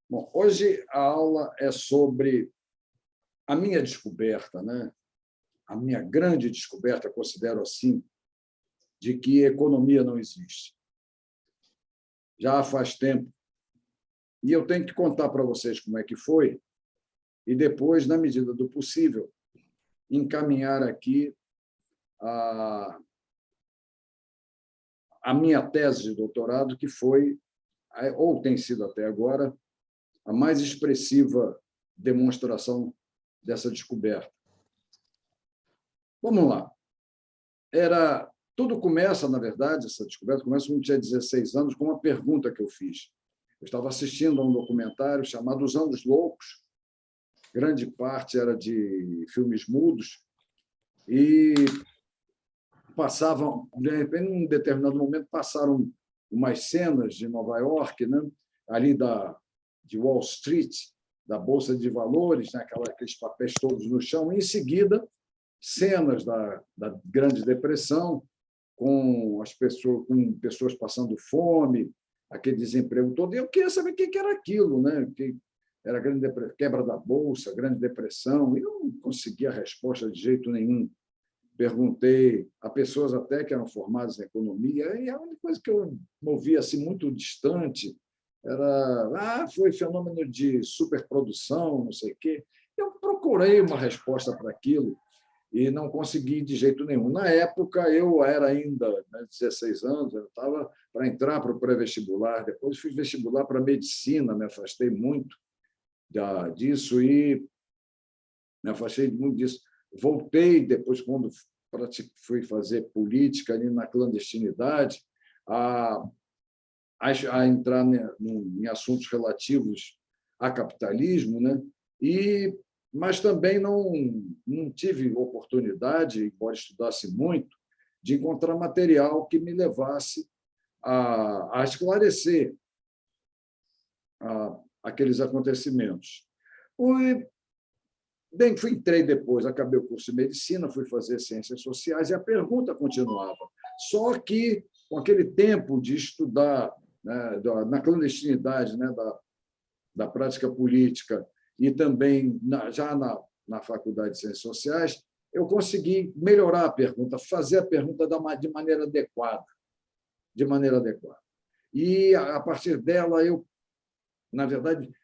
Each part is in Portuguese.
Bom, hoje a aula é sobre a minha descoberta, né? A minha grande descoberta, considero assim, de que economia não existe. Já faz tempo. E eu tenho que contar para vocês como é que foi e depois, na medida do possível, encaminhar aqui a, a minha tese de doutorado, que foi, ou tem sido até agora, a mais expressiva demonstração dessa descoberta. Vamos lá. Tudo começa, na verdade, essa descoberta começa quando eu tinha 16 anos, com uma pergunta que eu fiz. Eu estava assistindo a um documentário chamado Os Anos Loucos, grande parte era de filmes mudos, e passavam, de repente, em um determinado momento, passaram umas cenas de Nova York, né? Ali de Wall Street, da Bolsa de Valores, né? Aqueles papéis todos no chão, e, em seguida, cenas da Grande Depressão, com pessoas passando fome, aquele desemprego todo. E eu queria saber o que era aquilo, né? Que era a quebra da Bolsa, Grande Depressão, e eu não conseguia resposta de jeito nenhum. Perguntei a pessoas até que eram formadas em economia, e a única coisa que eu ouvia assim, muito distante era foi fenômeno de superprodução, não sei o quê. Eu procurei uma resposta para aquilo e não consegui de jeito nenhum. Na época, eu era ainda, né, 16 anos, eu estava para entrar para o pré-vestibular, depois fiz vestibular para medicina, me afastei muito disso e me afastei muito disso. Voltei depois, quando fui fazer política ali na clandestinidade, a entrar em assuntos relativos a capitalismo, né? Mas também não tive oportunidade, embora estudasse muito, de encontrar material que me levasse a esclarecer aqueles acontecimentos. Bem, entrei depois, acabei o curso de medicina, fui fazer ciências sociais e a pergunta continuava. Só que, com aquele tempo de estudar, né, na clandestinidade, né, da prática política e também já na Faculdade de Ciências Sociais, eu consegui melhorar a pergunta, fazer a pergunta de maneira adequada. De maneira adequada. E, a partir dela, eu, na verdade,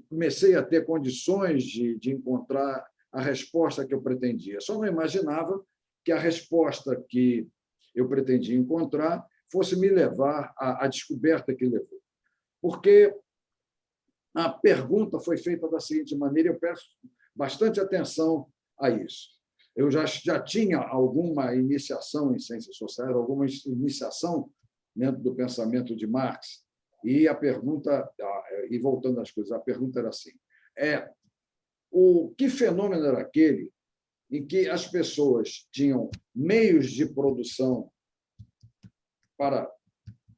comecei a ter condições de encontrar a resposta que eu pretendia. Só não imaginava que a resposta que eu pretendia encontrar fosse me levar à descoberta que levou. Porque a pergunta foi feita da seguinte maneira, eu peço bastante atenção a isso. Eu já tinha alguma iniciação em ciências sociais, alguma iniciação dentro do pensamento de Marx, e a pergunta, e voltando às coisas, a pergunta era assim: que fenômeno era aquele em que as pessoas tinham meios de produção para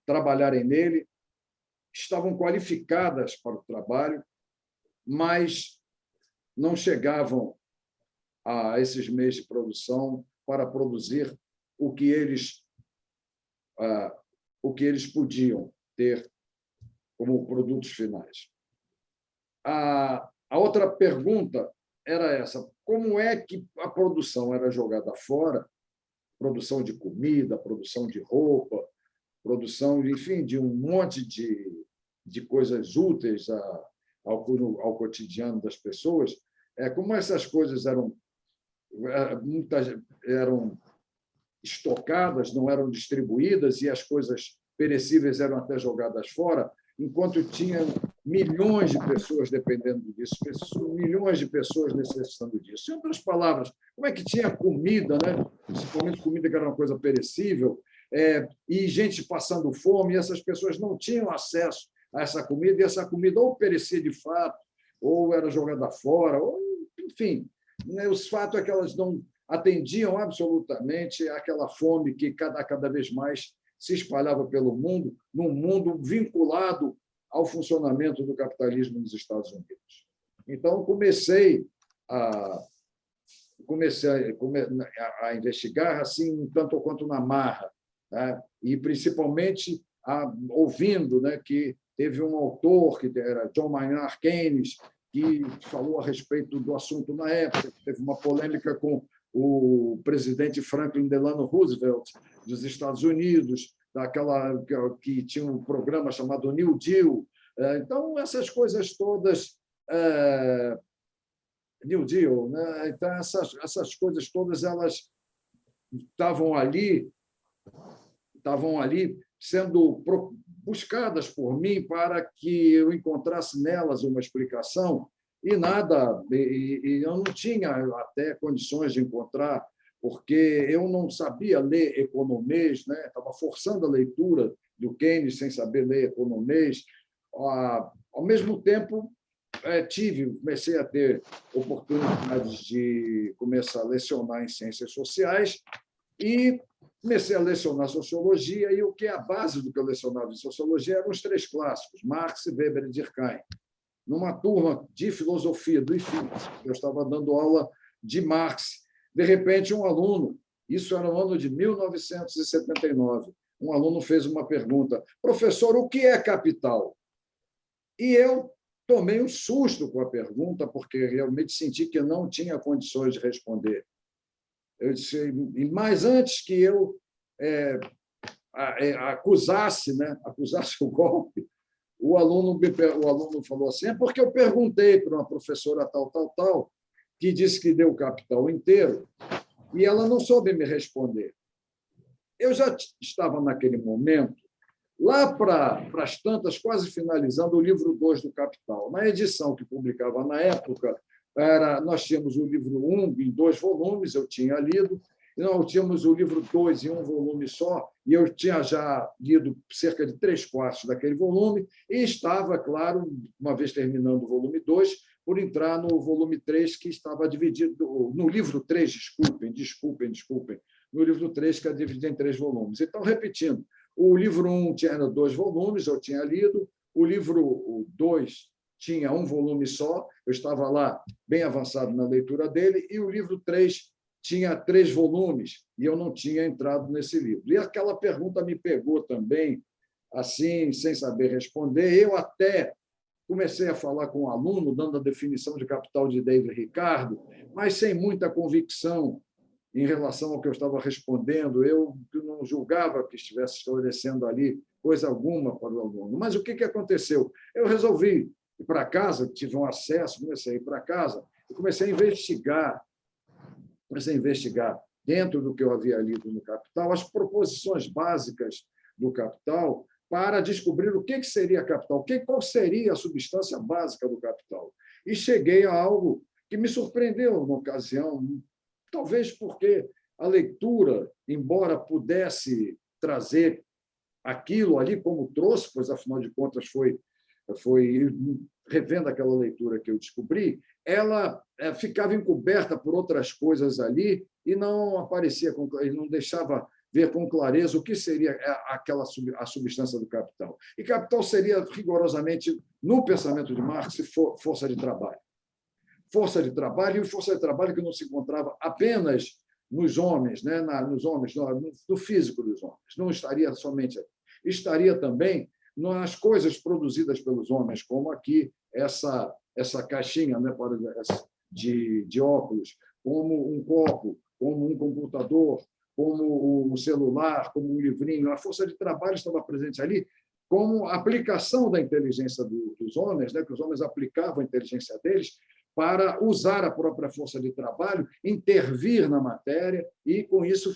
trabalharem nele, estavam qualificadas para o trabalho, mas não chegavam a esses meios de produção para produzir o que eles podiam ter como produtos finais. A outra pergunta era essa: como é que a produção era jogada fora, produção de comida, produção de roupa, produção, enfim, de um monte de coisas úteis ao cotidiano das pessoas, como essas coisas eram estocadas, não eram distribuídas, e as coisas perecíveis eram até jogadas fora, enquanto tinha milhões de pessoas dependendo disso, milhões de pessoas necessitando disso. Em outras palavras, como é que tinha comida, né? Principalmente comida que era uma coisa perecível, e gente passando fome, e essas pessoas não tinham acesso a essa comida, e essa comida ou perecia de fato, ou era jogada fora, ou, enfim, né? Os fatos é que elas não atendiam absolutamente àquela fome que cada vez mais se espalhava pelo mundo, num mundo vinculado ao funcionamento do capitalismo nos Estados Unidos. Então, comecei a investigar assim, tanto quanto na marra, né? E, principalmente, ouvindo, né, que teve um autor, que era John Maynard Keynes, que falou a respeito do assunto na época, teve uma polêmica com o presidente Franklin Delano Roosevelt dos Estados Unidos, daquela que tinha um programa chamado New Deal. Então, essas coisas todas, New Deal, né? Então, essas coisas todas elas estavam ali sendo buscadas por mim para que eu encontrasse nelas uma explicação, e nada, e eu não tinha até condições de encontrar, porque eu não sabia ler economês, né? Estava forçando a leitura do Keynes sem saber ler economês. Ao mesmo tempo, comecei a ter oportunidades de começar a lecionar em ciências sociais e comecei a lecionar sociologia, e o que é a base do que eu lecionava em sociologia eram os três clássicos, Marx, Weber e Durkheim. Numa turma de filosofia do IFIT, eu estava dando aula de Marx. De repente, um aluno, isso era no ano de 1979, um aluno fez uma pergunta: professor, o que é capital? E eu tomei um susto com a pergunta, porque realmente senti que eu não tinha condições de responder. Eu disse, mas antes que eu acusasse o golpe, o aluno falou assim: é porque eu perguntei para uma professora tal, que disse que deu o capital inteiro, e ela não soube me responder. Eu já estava, naquele momento, lá para as tantas, quase finalizando o livro 2 do Capital. Na edição que publicava na época, nós tínhamos o livro 1 em 2 volumes, eu tinha lido, e nós tínhamos o livro 2 em um volume só, e eu tinha já lido cerca de 3/4 daquele volume, e estava, claro, uma vez terminando o volume 2, por entrar no volume 3, que estava dividido, no livro 3, desculpem, no livro 3, que é dividido em 3 volumes. Então, repetindo, o livro 1 tinha 2 volumes, eu tinha lido, o livro 2 tinha um volume só, eu estava lá bem avançado na leitura dele, e o livro 3 tinha 3 volumes, e eu não tinha entrado nesse livro. E aquela pergunta me pegou também, assim, sem saber responder. Eu até comecei a falar com um aluno, dando a definição de capital de David Ricardo, mas sem muita convicção em relação ao que eu estava respondendo. Eu não julgava que estivesse esclarecendo ali coisa alguma para o aluno. Mas o que aconteceu? Eu resolvi ir para casa, tive um acesso, comecei a ir para casa e comecei a investigar dentro do que eu havia lido no Capital, as proposições básicas do Capital, para descobrir o que seria capital, qual seria a substância básica do capital. E cheguei a algo que me surpreendeu na ocasião, talvez porque a leitura, embora pudesse trazer aquilo ali como trouxe, pois, afinal de contas, foi revendo aquela leitura que eu descobri, ela ficava encoberta por outras coisas ali e não aparecia, não deixava ver com clareza o que seria a substância do capital. E capital seria, rigorosamente, no pensamento de Marx, força de trabalho. Força de trabalho, e força de trabalho que não se encontrava apenas nos homens, né? No físico dos homens. Não estaria somente aí. Estaria também nas coisas produzidas pelos homens, como aqui essa caixinha, né, de óculos, como um copo, como um computador, como um celular, como um livrinho. A força de trabalho estava presente ali como aplicação da inteligência dos homens, né, que os homens aplicavam a inteligência deles para usar a própria força de trabalho, intervir na matéria e, com isso,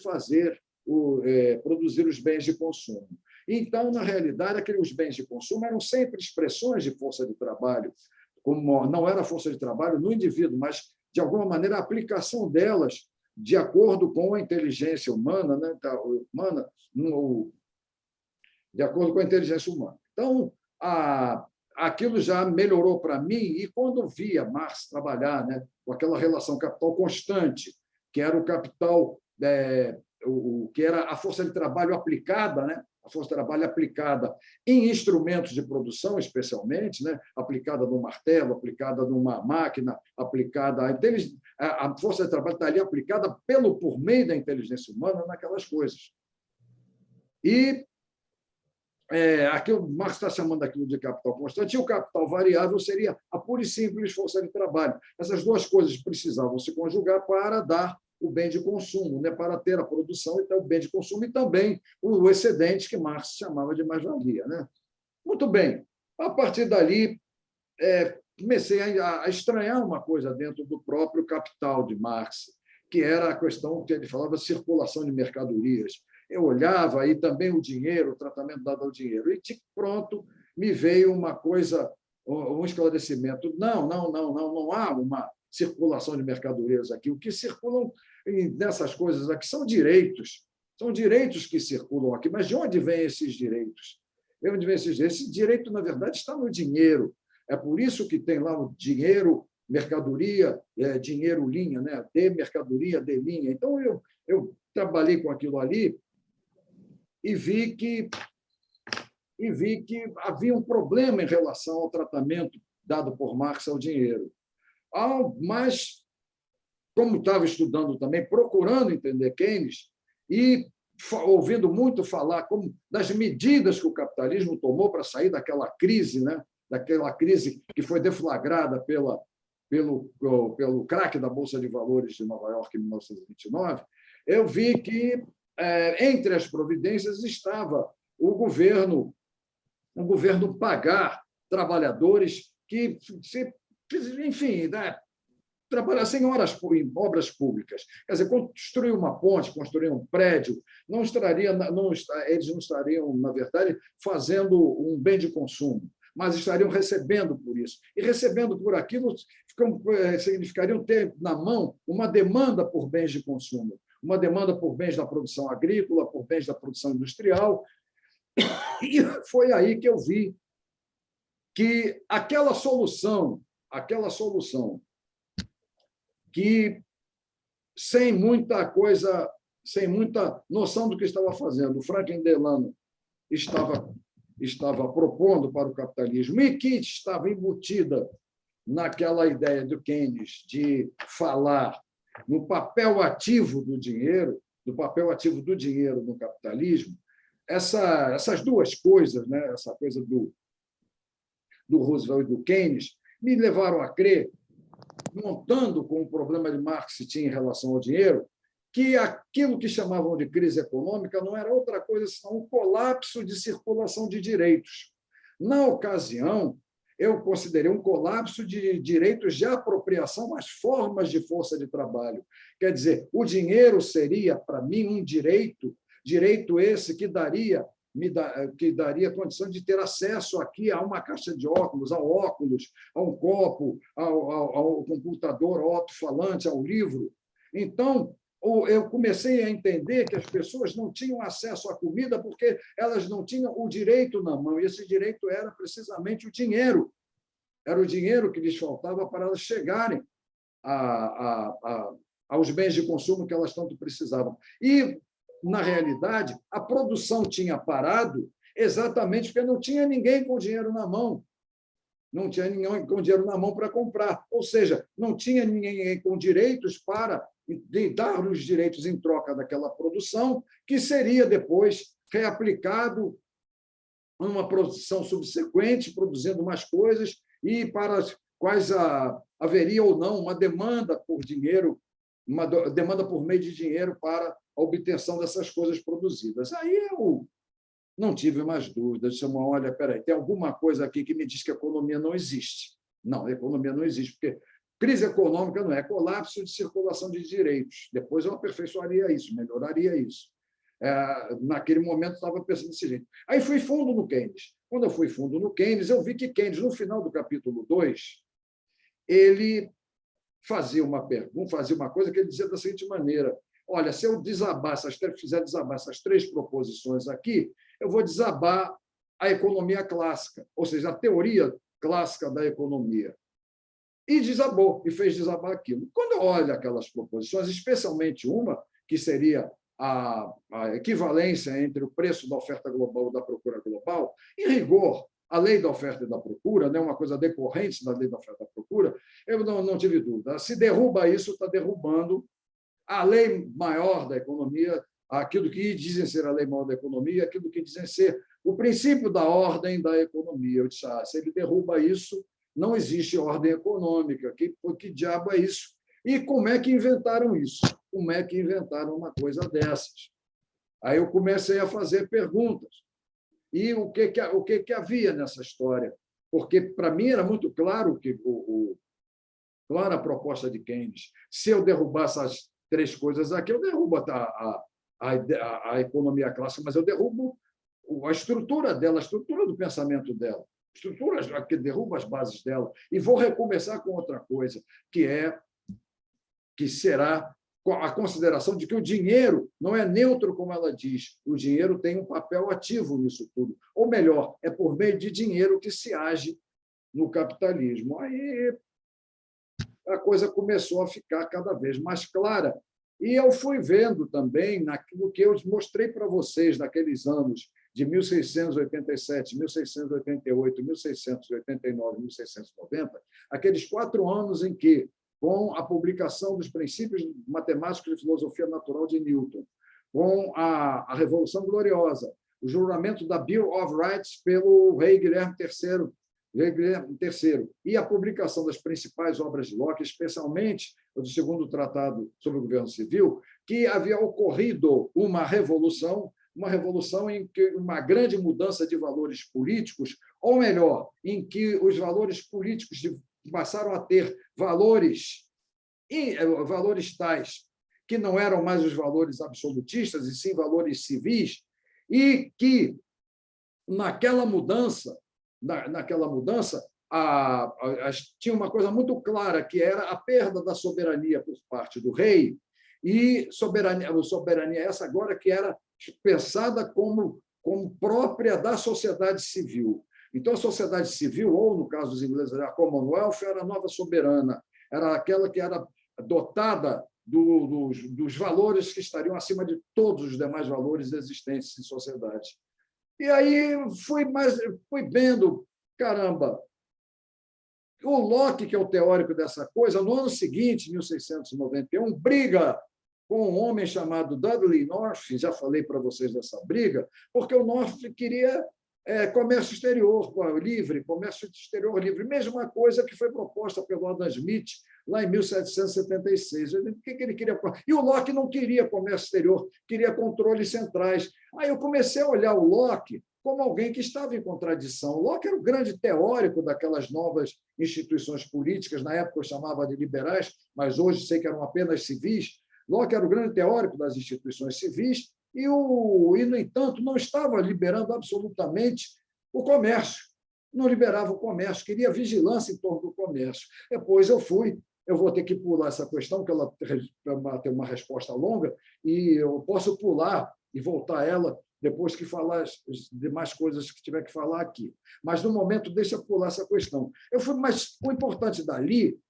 produzir os bens de consumo. Então, na realidade, aqueles bens de consumo eram sempre expressões de força de trabalho, como não era força de trabalho no indivíduo, mas, de alguma maneira, a aplicação delas de acordo com a inteligência humana, né? De acordo com a inteligência humana. Então, aquilo já melhorou para mim, e quando via Marx trabalhar, né, com aquela relação capital constante, que era o capital, que era a força de trabalho aplicada, né, a força de trabalho aplicada em instrumentos de produção, especialmente, né, aplicada no martelo, aplicada numa máquina, aplicada a força de trabalho está ali aplicada por meio da inteligência humana naquelas coisas. E aqui o Marx está chamando aquilo de capital constante, e o capital variável seria a pura e simples força de trabalho. Essas duas coisas precisavam se conjugar para dar o bem de consumo, né? Para ter a produção e ter o bem de consumo, e também o excedente, que Marx chamava de mais-valia, né? Muito bem. A partir dali, comecei a estranhar uma coisa dentro do próprio Capital de Marx, que era a questão que ele falava de circulação de mercadorias. Eu olhava e também o dinheiro, o tratamento dado ao dinheiro. E, pronto, me veio uma coisa, um esclarecimento. Não há uma circulação de mercadorias aqui. O que circulam nessas coisas aqui são direitos que circulam aqui. Mas de onde vêm esses direitos? Esse direito, na verdade, está no dinheiro. É por isso que tem lá o dinheiro, mercadoria, dinheiro linha, né? De mercadoria, de linha. Então, eu trabalhei com aquilo ali e vi que havia um problema em relação ao tratamento dado por Marx ao dinheiro. Mas, como estava estudando também, procurando entender Keynes e ouvindo muito falar das medidas que o capitalismo tomou para sair daquela crise, né? Daquela crise que foi deflagrada pelo craque da Bolsa de Valores de Nova York em 1929, eu vi que, entre as providências, estava o governo pagar trabalhadores que, enfim, né, trabalhassem em obras públicas. Quer dizer, construir uma ponte, construir um prédio, eles não estariam, na verdade, fazendo um bem de consumo, mas estariam recebendo por isso. E recebendo por aquilo significariam ter na mão uma demanda por bens de consumo, uma demanda por bens da produção agrícola, por bens da produção industrial. E foi aí que eu vi que aquela solução que, sem muita noção do que estava fazendo, o Franklin Delano estava propondo para o capitalismo e que estava embutida naquela ideia do Keynes de falar no papel ativo do dinheiro, no capitalismo, essas duas coisas, né? Essa coisa do Roosevelt e do Keynes, me levaram a crer, montando com o problema de Marx que tinha em relação ao dinheiro, que aquilo que chamavam de crise econômica não era outra coisa senão um colapso de circulação de direitos. Na ocasião, eu considerei um colapso de direitos de apropriação às formas de força de trabalho. Quer dizer, o dinheiro seria, para mim, um direito esse que daria condição de ter acesso aqui a uma caixa de óculos, a um copo, ao computador, ao alto-falante, ao livro. Então, eu comecei a entender que as pessoas não tinham acesso à comida porque elas não tinham o direito na mão, e esse direito era precisamente o dinheiro. Era o dinheiro que lhes faltava para elas chegarem aos bens de consumo que elas tanto precisavam. E, na realidade, a produção tinha parado exatamente porque não tinha ninguém com dinheiro na mão. Não tinha ninguém com dinheiro na mão para comprar. Ou seja, não tinha ninguém com direitos para dar os direitos em troca daquela produção, que seria depois reaplicado numa produção subsequente, produzindo mais coisas, e para as quais haveria ou não uma demanda por dinheiro, uma demanda por meio de dinheiro para a obtenção dessas coisas produzidas. Aí eu não tive mais dúvidas. Disse, olha, espera aí, tem alguma coisa aqui que me diz que a economia não existe. Não, a economia não existe, porque crise econômica não é colapso de circulação de direitos. Depois eu aperfeiçoaria isso, melhoraria isso. Naquele momento, estava pensando desse jeito. Aí fui fundo no Keynes. Quando eu fui fundo no Keynes, eu vi que Keynes, no final do capítulo 2, ele fazia uma coisa que ele dizia da seguinte maneira: olha, se eu fizer desabar essas três proposições aqui, eu vou desabar a economia clássica, ou seja, a teoria clássica da economia. E desabou, e fez desabar aquilo. Quando eu olho aquelas proposições, especialmente uma, que seria a equivalência entre o preço da oferta global e da procura global, em rigor, a lei da oferta e da procura, né, uma coisa decorrente da lei da oferta e da procura, eu não tive dúvida. Se derruba isso, está derrubando a lei maior da economia, aquilo que dizem ser a lei maior da economia, aquilo que dizem ser o princípio da ordem da economia. Eu disse, se ele derruba isso, não existe ordem econômica. Que diabo é isso? E como é que inventaram isso? Como é que inventaram uma coisa dessas? Aí eu comecei a fazer perguntas. E o que havia nessa história? Porque, para mim, era muito claro que clara a proposta de Keynes. Se eu derrubasse as três coisas aqui, eu derrubo a economia clássica, mas eu derrubo a estrutura dela, a estrutura do pensamento dela, estrutura que derruba as bases dela. E vou recomeçar com outra coisa, que será a consideração de que o dinheiro não é neutro, como ela diz. O dinheiro tem um papel ativo nisso tudo. Ou melhor, é por meio de dinheiro que se age no capitalismo. Aí a coisa começou a ficar cada vez mais clara. E eu fui vendo também naquilo que eu mostrei para vocês naqueles anos de 1687, 1688, 1689, 1690, aqueles 4 anos em que, com a publicação dos princípios matemáticos de filosofia natural de Newton, com a Revolução Gloriosa, o juramento da Bill of Rights pelo rei Guilherme III, e a publicação das principais obras de Locke, especialmente do segundo tratado sobre o governo civil, que havia ocorrido uma revolução em que uma grande mudança de valores políticos, ou melhor, em que os valores políticos passaram a ter valores tais que não eram mais os valores absolutistas, e sim valores civis, e que naquela mudança tinha uma coisa muito clara, que era a perda da soberania por parte do rei, e soberania essa agora que era pensada como própria da sociedade civil. Então, a sociedade civil, ou, no caso dos ingleses, a Commonwealth, era a nova soberana, era aquela que era dotada dos valores que estariam acima de todos os demais valores existentes em sociedade. E aí fui vendo, caramba, o Locke, que é o teórico dessa coisa, no ano seguinte, 1691, briga com um homem chamado Dudley North, já falei para vocês dessa briga, porque o North queria comércio exterior livre, mesma coisa que foi proposta pelo Adam Smith lá em 1776. O que ele queria? E o Locke não queria comércio exterior, queria controles centrais. Aí eu comecei a olhar o Locke como alguém que estava em contradição. O Locke era o grande teórico daquelas novas instituições políticas, na época eu chamava de liberais, mas hoje sei que eram apenas civis. Locke era o grande teórico das instituições civis e, no entanto, não estava liberando absolutamente o comércio. Não liberava o comércio, queria vigilância em torno do comércio. Depois eu vou ter que pular essa questão, que ela tem uma resposta longa, e eu posso pular e voltar a ela depois que falar as demais coisas que tiver que falar aqui. Mas, no momento, deixa eu pular essa questão. Mas o importante dali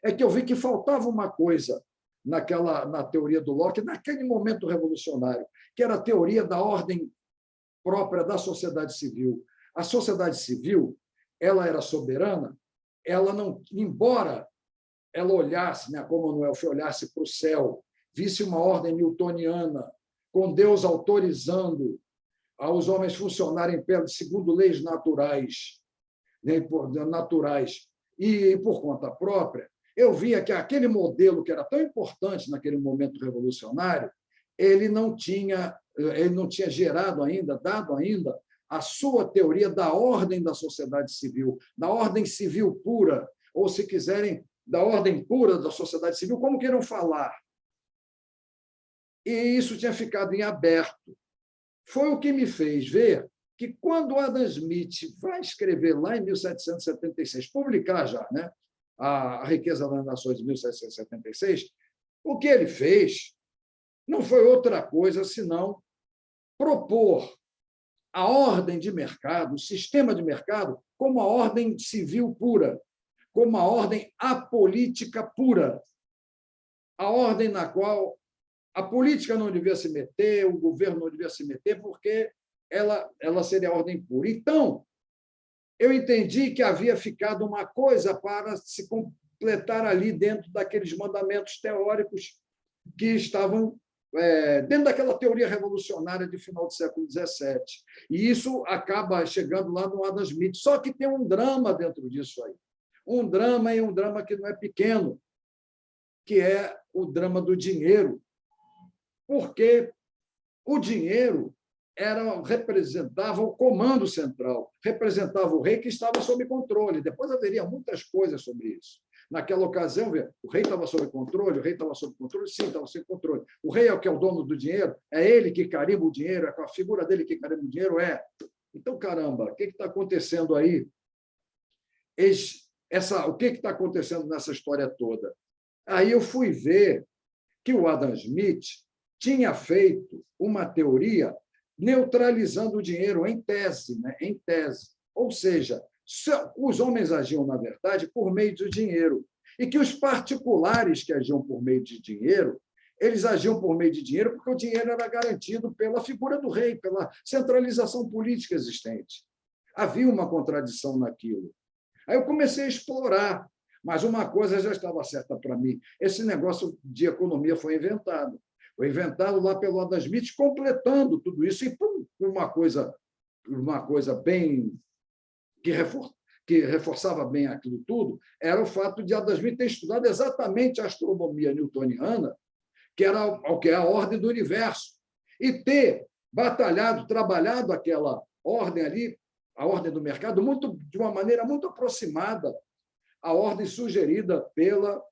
é que eu vi que faltava uma coisa na teoria do Locke, naquele momento revolucionário, que era a teoria da ordem própria da sociedade civil. A sociedade civil, ela era soberana, ela não, embora ela olhasse, a Commonwealth olhasse para o céu, visse uma ordem newtoniana, com Deus autorizando aos homens funcionarem segundo leis naturais, e por conta própria, eu via que aquele modelo que era tão importante naquele momento revolucionário, ele não tinha dado ainda a sua teoria da ordem da sociedade civil, da ordem civil pura, ou, se quiserem, da ordem pura da sociedade civil, como queiram falar. E isso tinha ficado em aberto. Foi o que me fez ver que, quando Adam Smith vai escrever lá em 1776, publicar já, a Riqueza das Nações de 1776, o que ele fez não foi outra coisa senão propor a ordem de mercado, o sistema de mercado, como a ordem civil pura, como a ordem apolítica pura, a ordem na qual a política não devia se meter, o governo não devia se meter, porque ela seria a ordem pura. Então, eu entendi que havia ficado uma coisa para se completar ali dentro daqueles mandamentos teóricos que estavam dentro daquela teoria revolucionária de final do século XVII. E isso acaba chegando lá no Adam Smith. Só que tem um drama dentro disso aí. Um drama que não é pequeno, que é o drama do dinheiro. Porque o dinheiro representava o comando central, representava o rei que estava sob controle. Depois haveria muitas coisas sobre isso. Naquela ocasião, o rei estava sob controle, sim, estava sob controle. O rei é o que é o dono do dinheiro, é ele que carimba o dinheiro, é com a figura dele que carimba o dinheiro, é. Então, caramba, o que está acontecendo aí? O que está acontecendo nessa história toda? Aí eu fui ver que o Adam Smith tinha feito uma teoria neutralizando o dinheiro em tese, né? Em tese. Ou seja, os homens agiam, na verdade, por meio do dinheiro, e que os particulares que agiam por meio de dinheiro, eles agiam por meio de dinheiro porque o dinheiro era garantido pela figura do rei, pela centralização política existente. Havia uma contradição naquilo. Aí eu comecei a explorar, mas uma coisa já estava certa para mim: esse negócio de economia foi inventado. Foi inventado lá pelo Adam Smith, completando tudo isso, e uma coisa bem que reforçava bem aquilo tudo, era o fato de Adam Smith ter estudado exatamente a astronomia newtoniana, que é a ordem do universo, e ter trabalhado aquela ordem ali, a ordem do mercado, de uma maneira muito aproximada à ordem sugerida pelo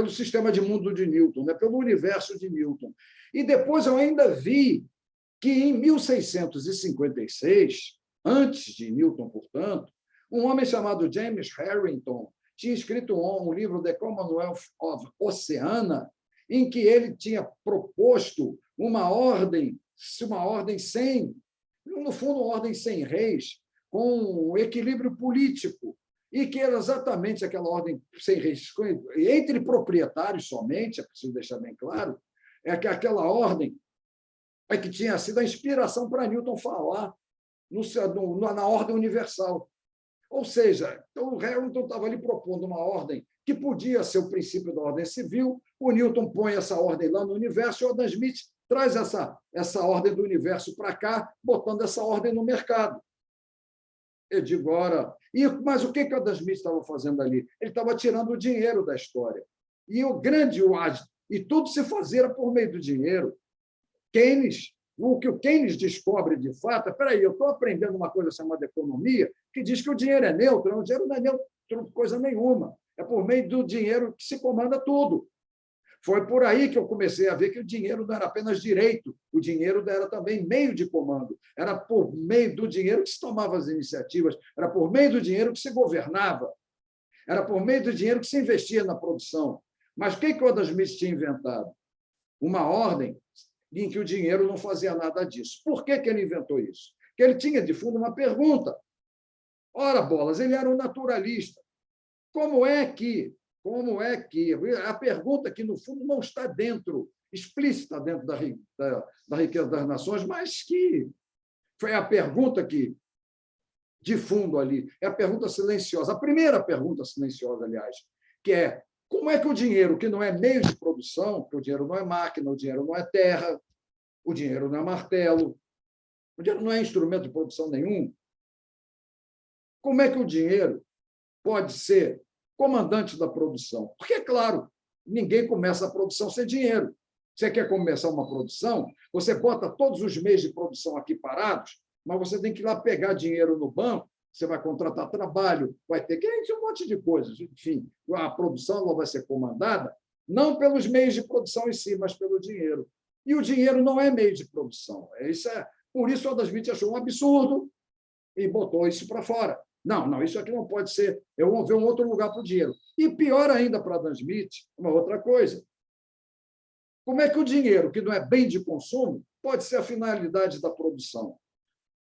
sistema de mundo de Newton, né? Pelo universo de Newton. E depois eu ainda vi que, em 1656, antes de Newton, portanto, um homem chamado James Harrington tinha escrito um livro, The Commonwealth of Oceania, em que ele tinha proposto uma ordem sem, no fundo, uma ordem sem reis, com equilíbrio político, e que era exatamente aquela ordem sem reis, entre proprietários somente, é preciso deixar bem claro, é que aquela ordem é que tinha sido a inspiração para Newton falar na ordem universal. Ou seja, então, o Harrington estava ali propondo uma ordem que podia ser o princípio da ordem civil, o Newton põe essa ordem lá no universo, e o Adam Smith traz essa ordem do universo para cá, botando essa ordem no mercado. Eu digo, ora... Mas o que o Adam Smith estava fazendo ali? Ele estava tirando o dinheiro da história. E tudo se fazia por meio do dinheiro. O que o Keynes descobre, de fato, espera aí, eu estou aprendendo uma coisa chamada economia, que diz que o dinheiro é neutro. O dinheiro não é neutro coisa nenhuma. É por meio do dinheiro que se comanda tudo. Foi por aí que eu comecei a ver que o dinheiro não era apenas direito, o dinheiro era também meio de comando. Era por meio do dinheiro que se tomava as iniciativas, era por meio do dinheiro que se governava, era por meio do dinheiro que se investia na produção. Mas o que o Adam Smith tinha inventado? Uma ordem em que o dinheiro não fazia nada disso. Por que ele inventou isso? Porque ele tinha, de fundo, uma pergunta. Ora, bolas, ele era um naturalista. Como é que a pergunta que, no fundo, não está explícita dentro da riqueza das nações, mas que foi a pergunta que, de fundo ali, é a pergunta silenciosa, a primeira pergunta silenciosa, aliás, que é: como é que o dinheiro, que não é meio de produção, porque o dinheiro não é máquina, o dinheiro não é terra, o dinheiro não é martelo, o dinheiro não é instrumento de produção nenhum, como é que o dinheiro pode ser comandante da produção? Porque, é claro, ninguém começa a produção sem dinheiro. Você quer começar uma produção, você bota todos os meios de produção aqui parados, mas você tem que ir lá pegar dinheiro no banco, você vai contratar trabalho, vai ter um monte de coisas. Enfim, a produção ela vai ser comandada não pelos meios de produção em si, mas pelo dinheiro. E o dinheiro não é meio de produção. Por isso, o Adam Smith achou um absurdo e botou isso para fora. Não, isso aqui não pode ser. Eu vou ver um outro lugar para o dinheiro. E pior ainda para Adam Smith, uma outra coisa. Como é que o dinheiro, que não é bem de consumo, pode ser a finalidade da produção?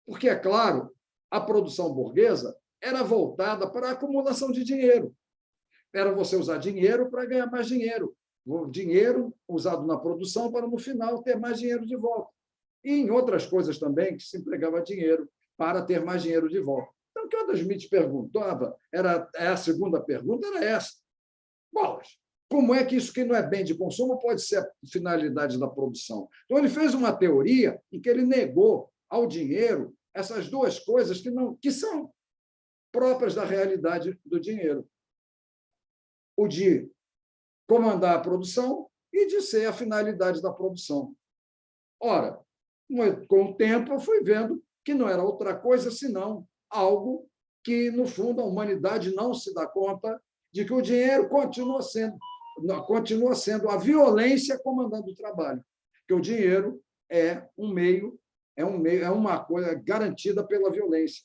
Porque, é claro, a produção burguesa era voltada para a acumulação de dinheiro. Era você usar dinheiro para ganhar mais dinheiro. O dinheiro usado na produção para, no final, ter mais dinheiro de volta. E em outras coisas também que se empregava dinheiro para ter mais dinheiro de volta. Então, o que o Adam Smith perguntava, a segunda pergunta era essa. Bolas, como é que isso que não é bem de consumo pode ser a finalidade da produção? Então, ele fez uma teoria em que ele negou ao dinheiro essas duas coisas que são próprias da realidade do dinheiro. O de comandar a produção e de ser a finalidade da produção. Ora, com o tempo, eu fui vendo que não era outra coisa senão algo que, no fundo, a humanidade não se dá conta de que o dinheiro continua sendo a violência comandando o trabalho, que o dinheiro é uma coisa garantida pela violência.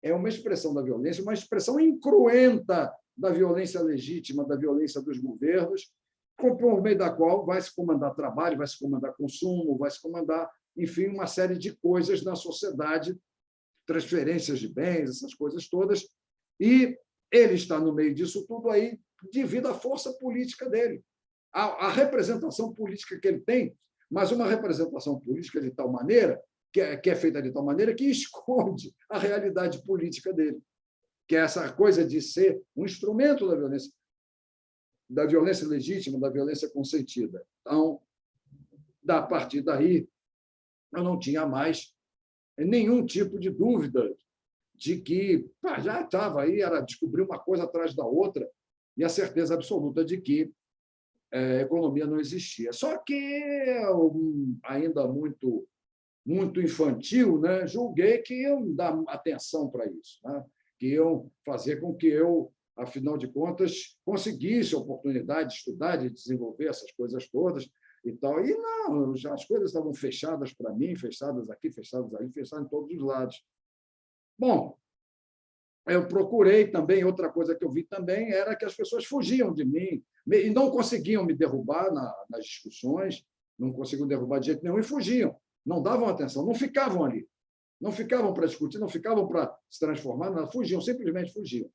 É uma expressão da violência, uma expressão incruenta da violência legítima, da violência dos governos, por meio da qual vai se comandar trabalho, vai se comandar consumo, vai se comandar, enfim, uma série de coisas na sociedade, transferências de bens, essas coisas todas, e ele está no meio disso tudo aí devido à força política dele, à representação política que ele tem, mas uma representação política de tal maneira, que é feita de tal maneira que esconde a realidade política dele, que é essa coisa de ser um instrumento da violência legítima, da violência consentida. Então, a partir daí, eu não tinha mais nenhum tipo de dúvida de que já estava aí, era descobrir uma coisa atrás da outra, e a certeza absoluta de que a economia não existia. Só que eu, ainda muito infantil, né, julguei que iam dar atenção para isso, né, que iam fazer com que eu, afinal de contas, conseguisse a oportunidade de estudar, de desenvolver essas coisas todas e tal. E não, as coisas estavam fechadas para mim, fechadas aqui, fechadas ali, fechadas em todos os lados. Bom, eu procurei também, outra coisa que eu vi também era que as pessoas fugiam de mim e não conseguiam me derrubar nas discussões, não conseguiam derrubar de jeito nenhum e fugiam, não davam atenção, não ficavam ali, não ficavam para discutir, não ficavam para se transformar, não, fugiam, simplesmente fugiam.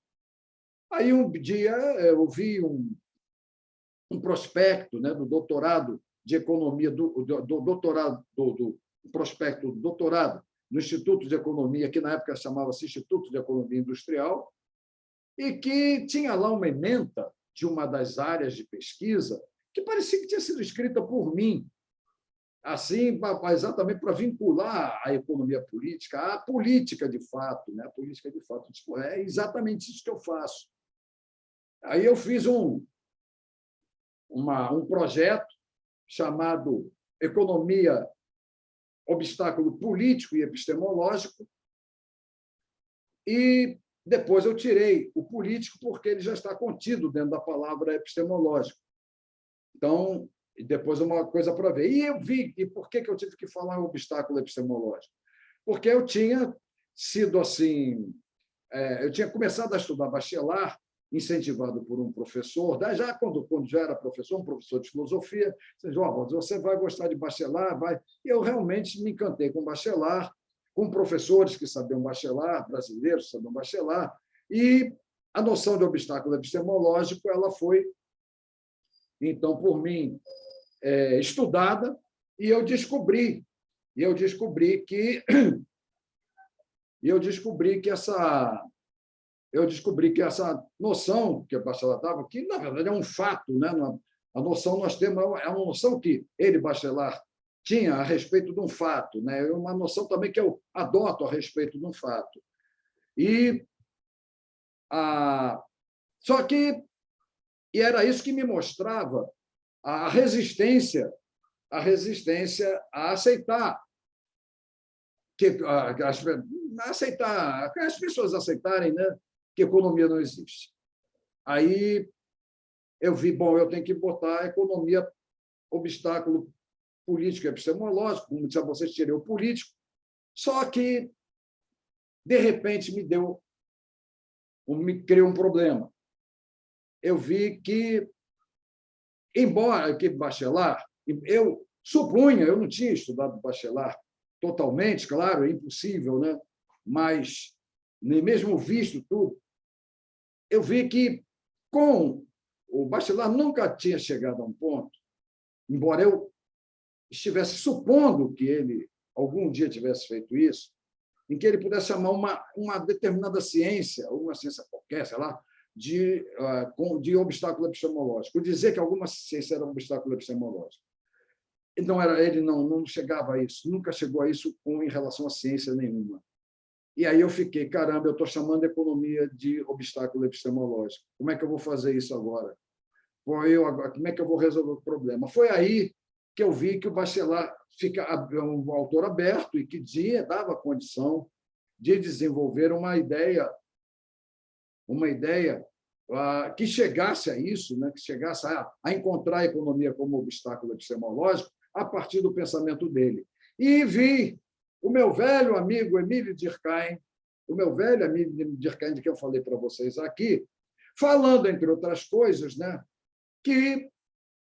Aí, um dia, eu vi um prospecto, né, do doutorado de economia, do doutorado, do prospecto do doutorado no Instituto de Economia, que na época chamava-se Instituto de Economia Industrial, e que tinha lá uma ementa de uma das áreas de pesquisa que parecia que tinha sido escrita por mim, assim, exatamente para vincular a economia política à política de fato, né? A política de fato. Tipo, é exatamente isso que eu faço. Aí eu fiz um projeto chamado Economia, Obstáculo Político e Epistemológico, e depois eu tirei o político porque ele já está contido dentro da palavra epistemológico. Então, depois uma coisa para ver. E eu vi, e por que eu tive que falar em obstáculo epistemológico? Porque eu tinha sido assim, eu tinha começado a estudar bacharel, incentivado por um professor, já quando já era professor, um professor de filosofia, você vai gostar de bacharel, vai. E eu realmente me encantei com bacharel, com professores que sabiam bacharel, brasileiros que sabiam bacharel, e a noção de obstáculo epistemológico ela foi, então, por mim, estudada, e eu descobri que essa noção que a Bachelard dava, que, na verdade, é um fato, né? A noção nós temos é uma noção que ele, Bachelard, tinha a respeito de um fato, né? É uma noção também que eu adoto a respeito de um fato. Só que era isso que me mostrava a resistência a aceitar as pessoas aceitarem, né, que economia não existe. Aí eu vi, eu tenho que botar a economia, obstáculo político e epistemológico, como disse a vocês, tirei o político, só que, de repente, me criou um problema. Eu vi que, embora que bacharel, eu supunha, eu não tinha estudado bacharel totalmente, claro, é impossível, né? Mas, nem mesmo visto tudo, eu vi que, com o bacharel, nunca tinha chegado a um ponto, embora eu estivesse supondo que ele algum dia tivesse feito isso, em que ele pudesse chamar uma determinada ciência, ou uma ciência qualquer, sei lá, de obstáculo epistemológico, dizer que alguma ciência era um obstáculo epistemológico. Ele não chegava a isso, nunca chegou a isso em relação à ciência nenhuma. E aí eu fiquei, caramba, eu estou chamando a economia de obstáculo epistemológico. Como é que eu vou fazer isso agora? Como é que eu vou resolver o problema? Foi aí que eu vi que o Bachelard é um autor aberto e que dava condição de desenvolver uma ideia que chegasse a isso, né? Que chegasse a encontrar a economia como obstáculo epistemológico a partir do pensamento dele. E vi o meu velho amigo Emílio Durkheim, de que eu falei para vocês aqui, falando, entre outras coisas, né, que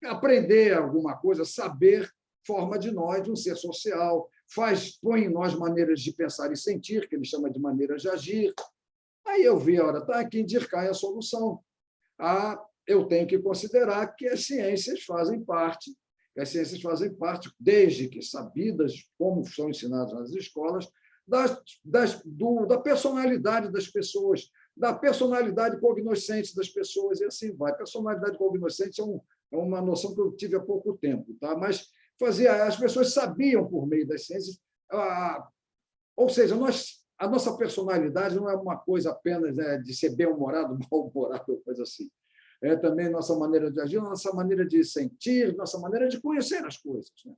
aprender alguma coisa, saber, forma de nós um ser social, põe em nós maneiras de pensar e sentir, que ele chama de maneiras de agir. Aí eu vi, está aqui em Durkheim a solução. Eu tenho que considerar que as ciências fazem parte, desde que sabidas como são ensinadas nas escolas, da personalidade das pessoas, da personalidade cognoscente das pessoas, e assim vai. Personalidade cognoscente é uma noção que eu tive há pouco tempo, tá? Mas as pessoas sabiam por meio das ciências, ou seja, a nossa personalidade não é uma coisa apenas de ser bem-humorado, mal-humorado, coisa assim. É também nossa maneira de agir, nossa maneira de sentir, nossa maneira de conhecer as coisas, né?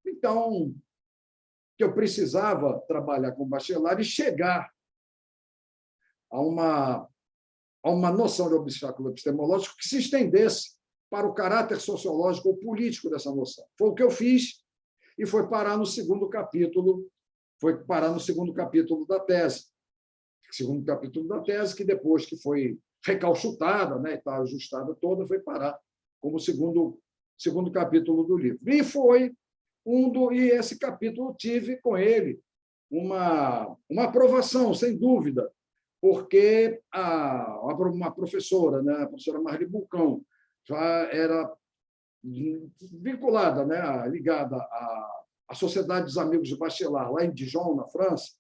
Então, que eu precisava trabalhar com Bachelard e chegar a uma noção de obstáculo epistemológico que se estendesse para o caráter sociológico ou político dessa noção. Foi o que eu fiz e foi parar no segundo capítulo da tese. Que depois que foi recalchutada, né, e está ajustada toda, foi parar como segundo capítulo do livro. E esse capítulo tive com ele uma aprovação, sem dúvida, porque uma professora, né, a professora Marli Bulcão, já era vinculada, né, ligada à Sociedade dos Amigos de Bachelard, lá em Dijon, na França.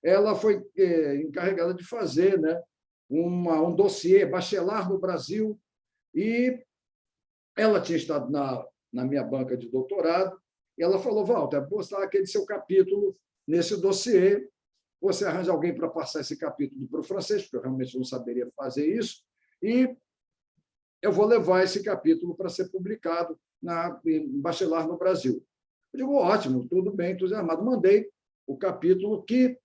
Ela foi encarregada de fazer, né, um dossiê Bachelard no Brasil, e ela tinha estado na minha banca de doutorado, e ela falou, Walter, vou postar aquele seu capítulo nesse dossiê, você arranja alguém para passar esse capítulo para o francês, porque eu realmente não saberia fazer isso, e eu vou levar esse capítulo para ser publicado em Bachelard no Brasil. Eu digo, ótimo, tudo bem, entusiasmado. Mandei o capítulo que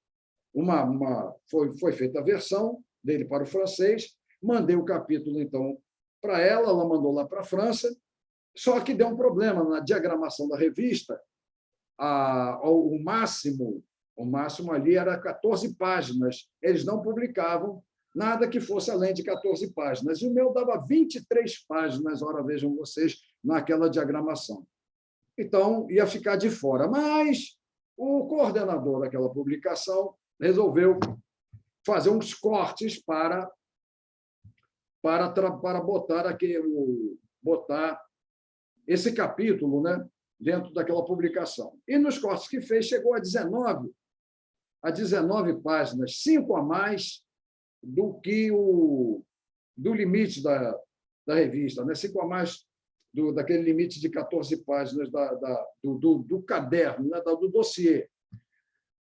foi feita a versão dele para o francês, mandei o capítulo, então, para ela mandou lá para a França, só que deu um problema na diagramação da revista, o máximo ali era 14 páginas, eles não publicavam nada que fosse além de 14 páginas, e o meu dava 23 páginas, ora vejam vocês, naquela diagramação. Então, ia ficar de fora, mas o coordenador daquela publicação resolveu fazer uns cortes para botar esse capítulo, né, dentro daquela publicação. E nos cortes que fez, chegou a 19 páginas, 5 a mais do que do limite da revista, né? 5 a mais daquele limite de 14 páginas do caderno, né, do dossiê.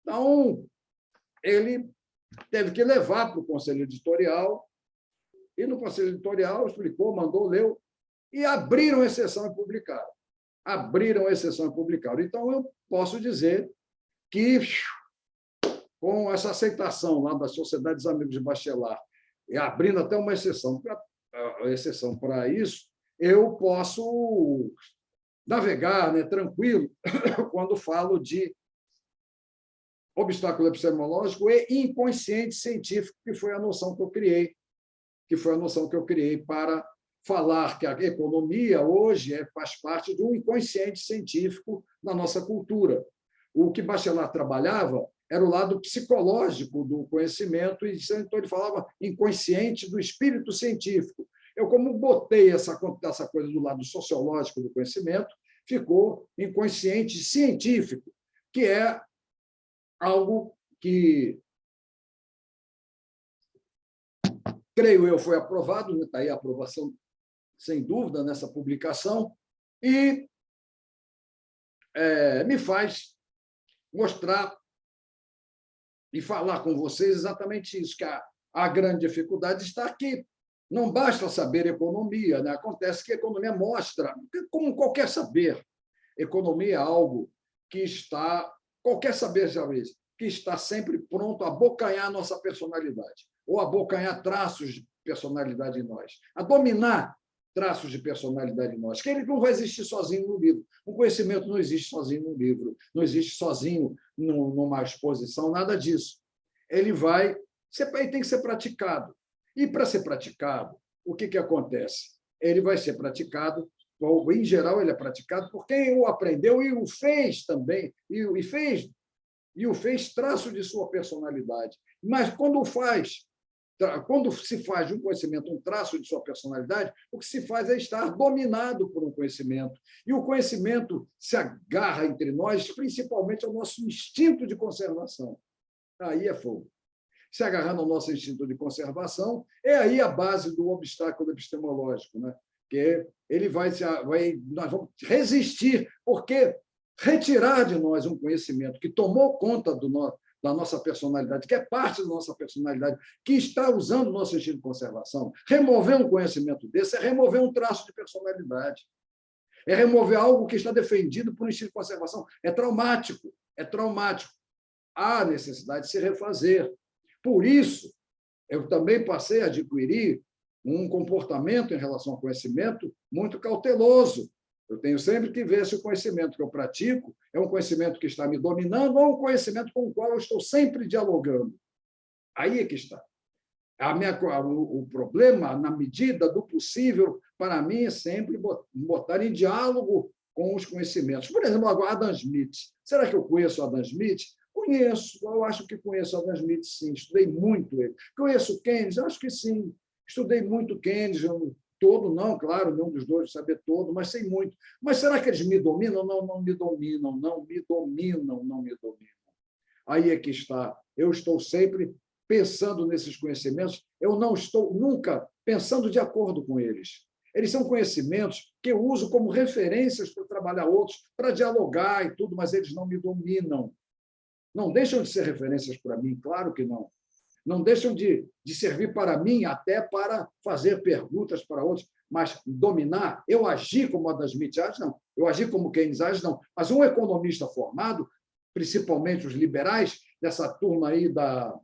Então, ele teve que levar para o conselho editorial, e no conselho editorial explicou, mandou, leu, e abriram exceção e publicaram. Então, eu posso dizer que, com essa aceitação lá da Sociedade dos Amigos de Bachelard, e abrindo até uma exceção para isso, eu posso navegar, né, tranquilo quando falo de obstáculo epistemológico e inconsciente científico, que foi a noção que eu criei para falar que a economia hoje faz parte de um inconsciente científico na nossa cultura. O que Bachelard trabalhava era o lado psicológico do conhecimento, e então ele falava inconsciente do espírito científico. Eu, como botei essa coisa do lado sociológico do conhecimento, ficou inconsciente científico, que é algo que creio eu, foi aprovado, está aí a aprovação, sem dúvida, nessa publicação, e me faz mostrar e falar com vocês exatamente isso, que a grande dificuldade está aqui. Não basta saber economia, né? Acontece que a economia mostra, como qualquer saber, economia é algo que está, qualquer saber já vê, que está sempre pronto a abocanhar a nossa personalidade, ou abocanhar traços de personalidade em nós, a dominar traços de personalidade em nós, que ele não vai existir sozinho no livro. O conhecimento não existe sozinho no livro, não existe sozinho numa exposição, nada disso. Ele tem que ser praticado. E, para ser praticado, o que acontece? Ele vai ser praticado, em geral, ele é praticado por quem o aprendeu e o fez também, e o fez traço de sua personalidade. Mas, quando se faz de um conhecimento um traço de sua personalidade, o que se faz é estar dominado por um conhecimento. E o conhecimento se agarra entre nós, principalmente ao nosso instinto de conservação. Aí é fogo. Se agarrando ao nosso instinto de conservação, é aí a base do obstáculo epistemológico, né? Que nós vamos resistir, porque retirar de nós um conhecimento que tomou conta da nossa personalidade, que é parte da nossa personalidade, que está usando o nosso instinto de conservação, remover um conhecimento desse é remover um traço de personalidade, é remover algo que está defendido por um instinto de conservação. É traumático, é traumático. Há necessidade de se refazer. Por isso, eu também passei a adquirir um comportamento em relação ao conhecimento muito cauteloso. Eu tenho sempre que ver se o conhecimento que eu pratico é um conhecimento que está me dominando ou um conhecimento com o qual eu estou sempre dialogando. Aí é que está. O problema, na medida do possível, para mim, é sempre botar em diálogo com os conhecimentos. Por exemplo, agora, Adam Smith. Será que eu conheço Adam Smith? Conheço, eu acho que conheço Adam Smith, sim, estudei muito ele. Conheço Keynes? Acho que sim, estudei muito Keynes, todo não, claro, nenhum dos dois saber todo, mas sei muito. Mas será que eles me dominam? Não, não me dominam, não me dominam, não me dominam. Aí é que está. Eu estou sempre pensando nesses conhecimentos, eu não estou nunca pensando de acordo com eles. Eles são conhecimentos que eu uso como referências para trabalhar outros, para dialogar e tudo, mas eles não me dominam. Não deixam de ser referências para mim, claro que não. Não deixam de servir para mim até para fazer perguntas para outros, mas dominar, eu agir como Adam Smith age, não. Eu agir como Keynes age, não. Mas um economista formado, principalmente os liberais, dessa turma aí da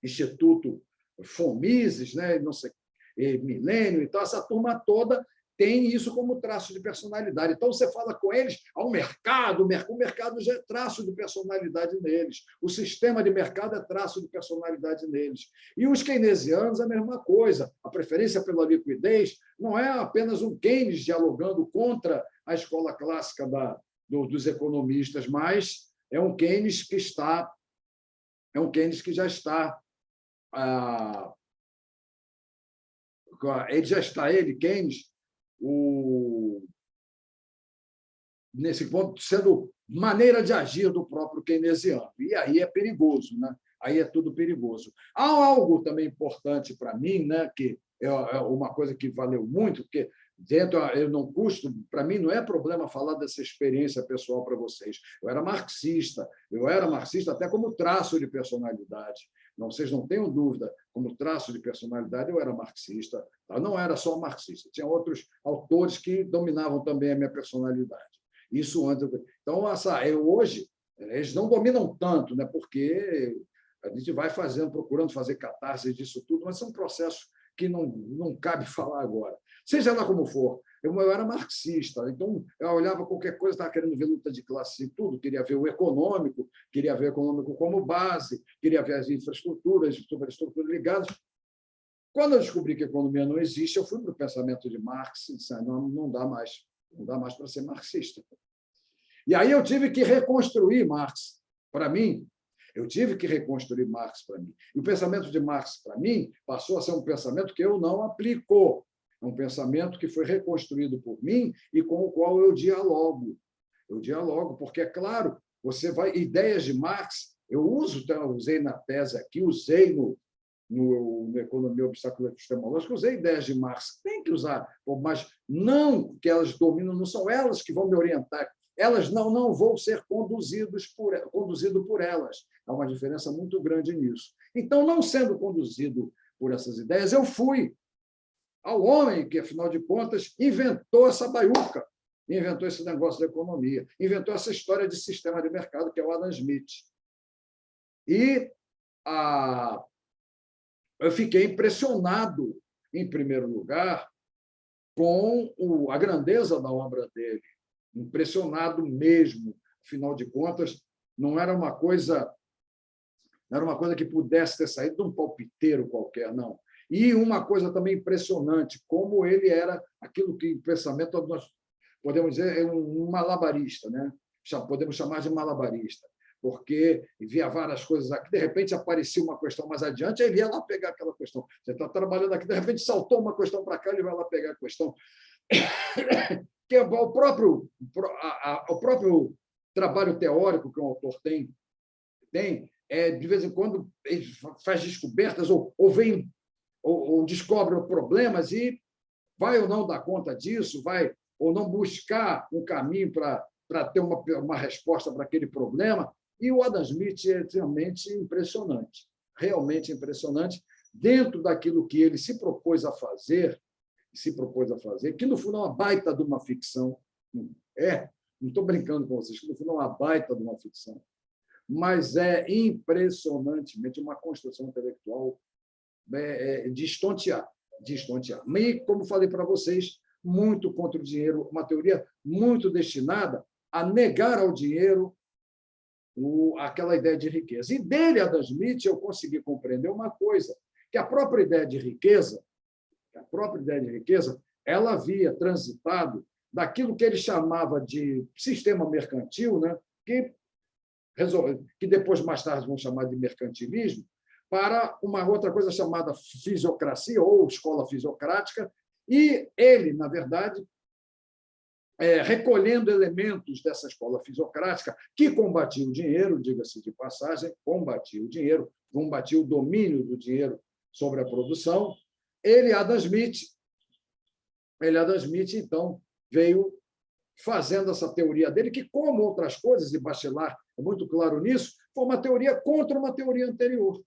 Instituto Fomises, né, não sei, Milênio, então essa turma toda tem isso como traço de personalidade. Então, você fala com eles, o mercado já é traço de personalidade neles, o sistema de mercado é traço de personalidade neles. E os keynesianos, a mesma coisa. A preferência pela liquidez não é apenas um Keynes dialogando contra a escola clássica dos economistas, mas é um Keynes que já está... Keynes, nesse ponto, sendo maneira de agir do próprio keynesiano. E aí é perigoso, né? Aí é tudo perigoso. Há algo também importante para mim, né? Que é uma coisa que valeu muito, porque eu não custo, para mim não é problema falar dessa experiência pessoal para vocês. Eu era marxista até como traço de personalidade. Não, vocês não tenham dúvida, como traço de personalidade, eu era marxista. Eu não era só marxista, tinha outros autores que dominavam também a minha personalidade. Isso antes. Então, hoje, eles não dominam tanto, né? Porque a gente vai procurando fazer catarse disso tudo, mas é um processo que não cabe falar agora. Seja lá como for, eu era marxista, então eu olhava qualquer coisa, estava querendo ver luta de classe e tudo, queria ver o econômico, queria ver o econômico como base, queria ver as infraestruturas, superestruturas ligadas. Quando eu descobri que a economia não existe, eu fui para o pensamento de Marx e disse, não dá mais para ser marxista. E aí eu tive que reconstruir Marx para mim. E o pensamento de Marx, para mim, passou a ser um pensamento que eu não aplico. É um pensamento que foi reconstruído por mim e com o qual eu dialogo. Porque, é claro, ideias de Marx, eu usei na tese aqui, usei na economia obstáculo epistemológica, usei ideias de Marx. Tem que usar, mas não que elas dominam, não são elas que vão me orientar. Elas não vão ser conduzido por elas. Há uma diferença muito grande nisso. Então, não sendo conduzido por essas ideias, eu fui ao homem que, afinal de contas, inventou essa baiuca, inventou esse negócio da economia, inventou essa história de sistema de mercado, que é o Adam Smith. E eu fiquei impressionado, em primeiro lugar, com a grandeza da obra dele, impressionado mesmo. Afinal de contas, não era uma coisa que pudesse ter saído de um palpiteiro qualquer, não. E uma coisa também impressionante, como ele era aquilo que, em pensamento, nós podemos dizer, é um malabarista, né? Podemos chamar de malabarista, porque via várias coisas aqui, de repente aparecia uma questão mais adiante, ele ia lá pegar aquela questão. Você está trabalhando aqui, de repente saltou uma questão para cá, ele vai lá pegar a questão. Que é o próprio trabalho teórico que um autor tem de vez em quando ele faz descobertas ou descobre problemas e vai ou não dar conta disso, vai ou não buscar um caminho para ter uma resposta para aquele problema. E o Adam Smith é realmente impressionante, dentro daquilo que ele se propôs a fazer, que no fundo é uma baita de uma ficção. Não estou brincando com vocês, que no fundo é uma baita de uma ficção, mas é impressionantemente uma construção intelectual de estontear. E, como falei para vocês, muito contra o dinheiro, uma teoria muito destinada a negar ao dinheiro aquela ideia de riqueza. E dele, Adam Smith, eu consegui compreender uma coisa, que a própria ideia de riqueza, ela havia transitado daquilo que ele chamava de sistema mercantil, né, que depois, mais tarde, vão chamar de mercantilismo, para uma outra coisa chamada fisiocracia, ou escola fisiocrática, e ele, na verdade, recolhendo elementos dessa escola fisiocrática, que combatia o dinheiro, diga-se de passagem, combatia o domínio do dinheiro sobre a produção. Adam Smith, então, veio fazendo essa teoria dele, que, como outras coisas, e Bachelard é muito claro nisso, foi uma teoria contra uma teoria anterior,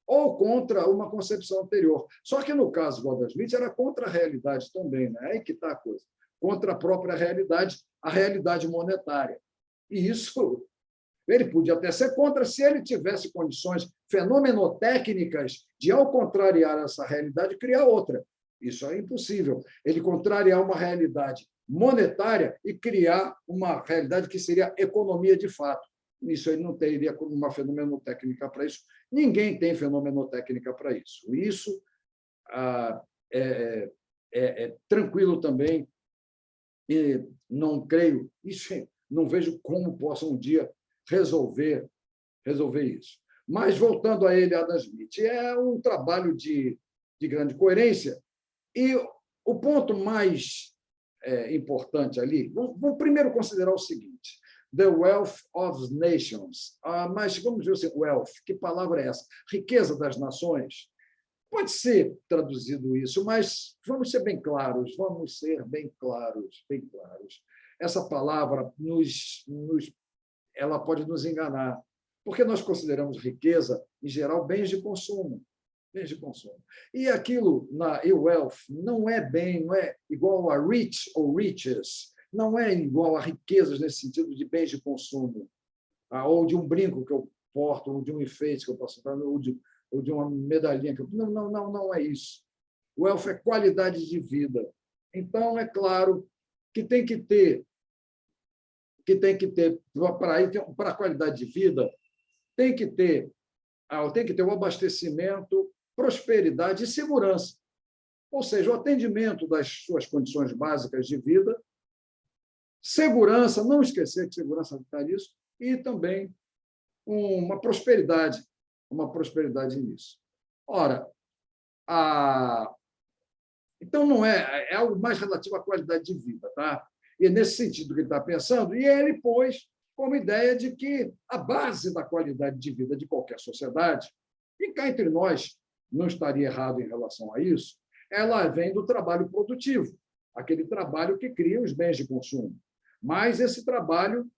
ou contra uma concepção anterior. Só que, no caso do Adam Smith, era contra a realidade também, né? Aí que está a coisa. Contra a própria realidade, a realidade monetária. E isso ele podia até ser contra se ele tivesse condições fenomenotécnicas de, ao contrariar essa realidade, criar outra. Isso é impossível. Ele contrariar uma realidade monetária e criar uma realidade que seria economia de fato. Isso ele não teria uma fenomenotécnica para isso. Ninguém tem fenomenotécnica para isso. Isso é tranquilo também. E não creio, não vejo como possa um dia resolver isso. Mas, voltando a ele, Adam Smith, é um trabalho de grande coerência. E o ponto mais importante ali, vamos primeiro considerar o seguinte: The Wealth of Nations. Mas vamos ver assim, wealth, que palavra é essa? Riqueza das nações? Pode ser traduzido isso, mas vamos ser bem claros, bem claros. Essa palavra ela pode nos enganar, porque nós consideramos riqueza, em geral, bens de consumo. E aquilo, e wealth, não é igual a rich ou riches, não é igual a riquezas nesse sentido de bens de consumo, ou de um brinco que eu porto, ou de um enfeite que eu posso comprar, ou de uma medalhinha que eu... Não é isso. O wealth é qualidade de vida. Então, é claro que tem que ter para a qualidade de vida, tem que ter o abastecimento, prosperidade e segurança. Ou seja, o atendimento das suas condições básicas de vida, segurança, não esquecer que segurança está nisso, e também uma prosperidade nisso. Ora, então não é algo mais relativo à qualidade de vida, tá? E é nesse sentido que ele está pensando, e ele pôs como ideia de que a base da qualidade de vida de qualquer sociedade, e cá entre nós, não estaria errado em relação a isso, ela vem do trabalho produtivo, aquele trabalho que cria os bens de consumo. Mas esse trabalho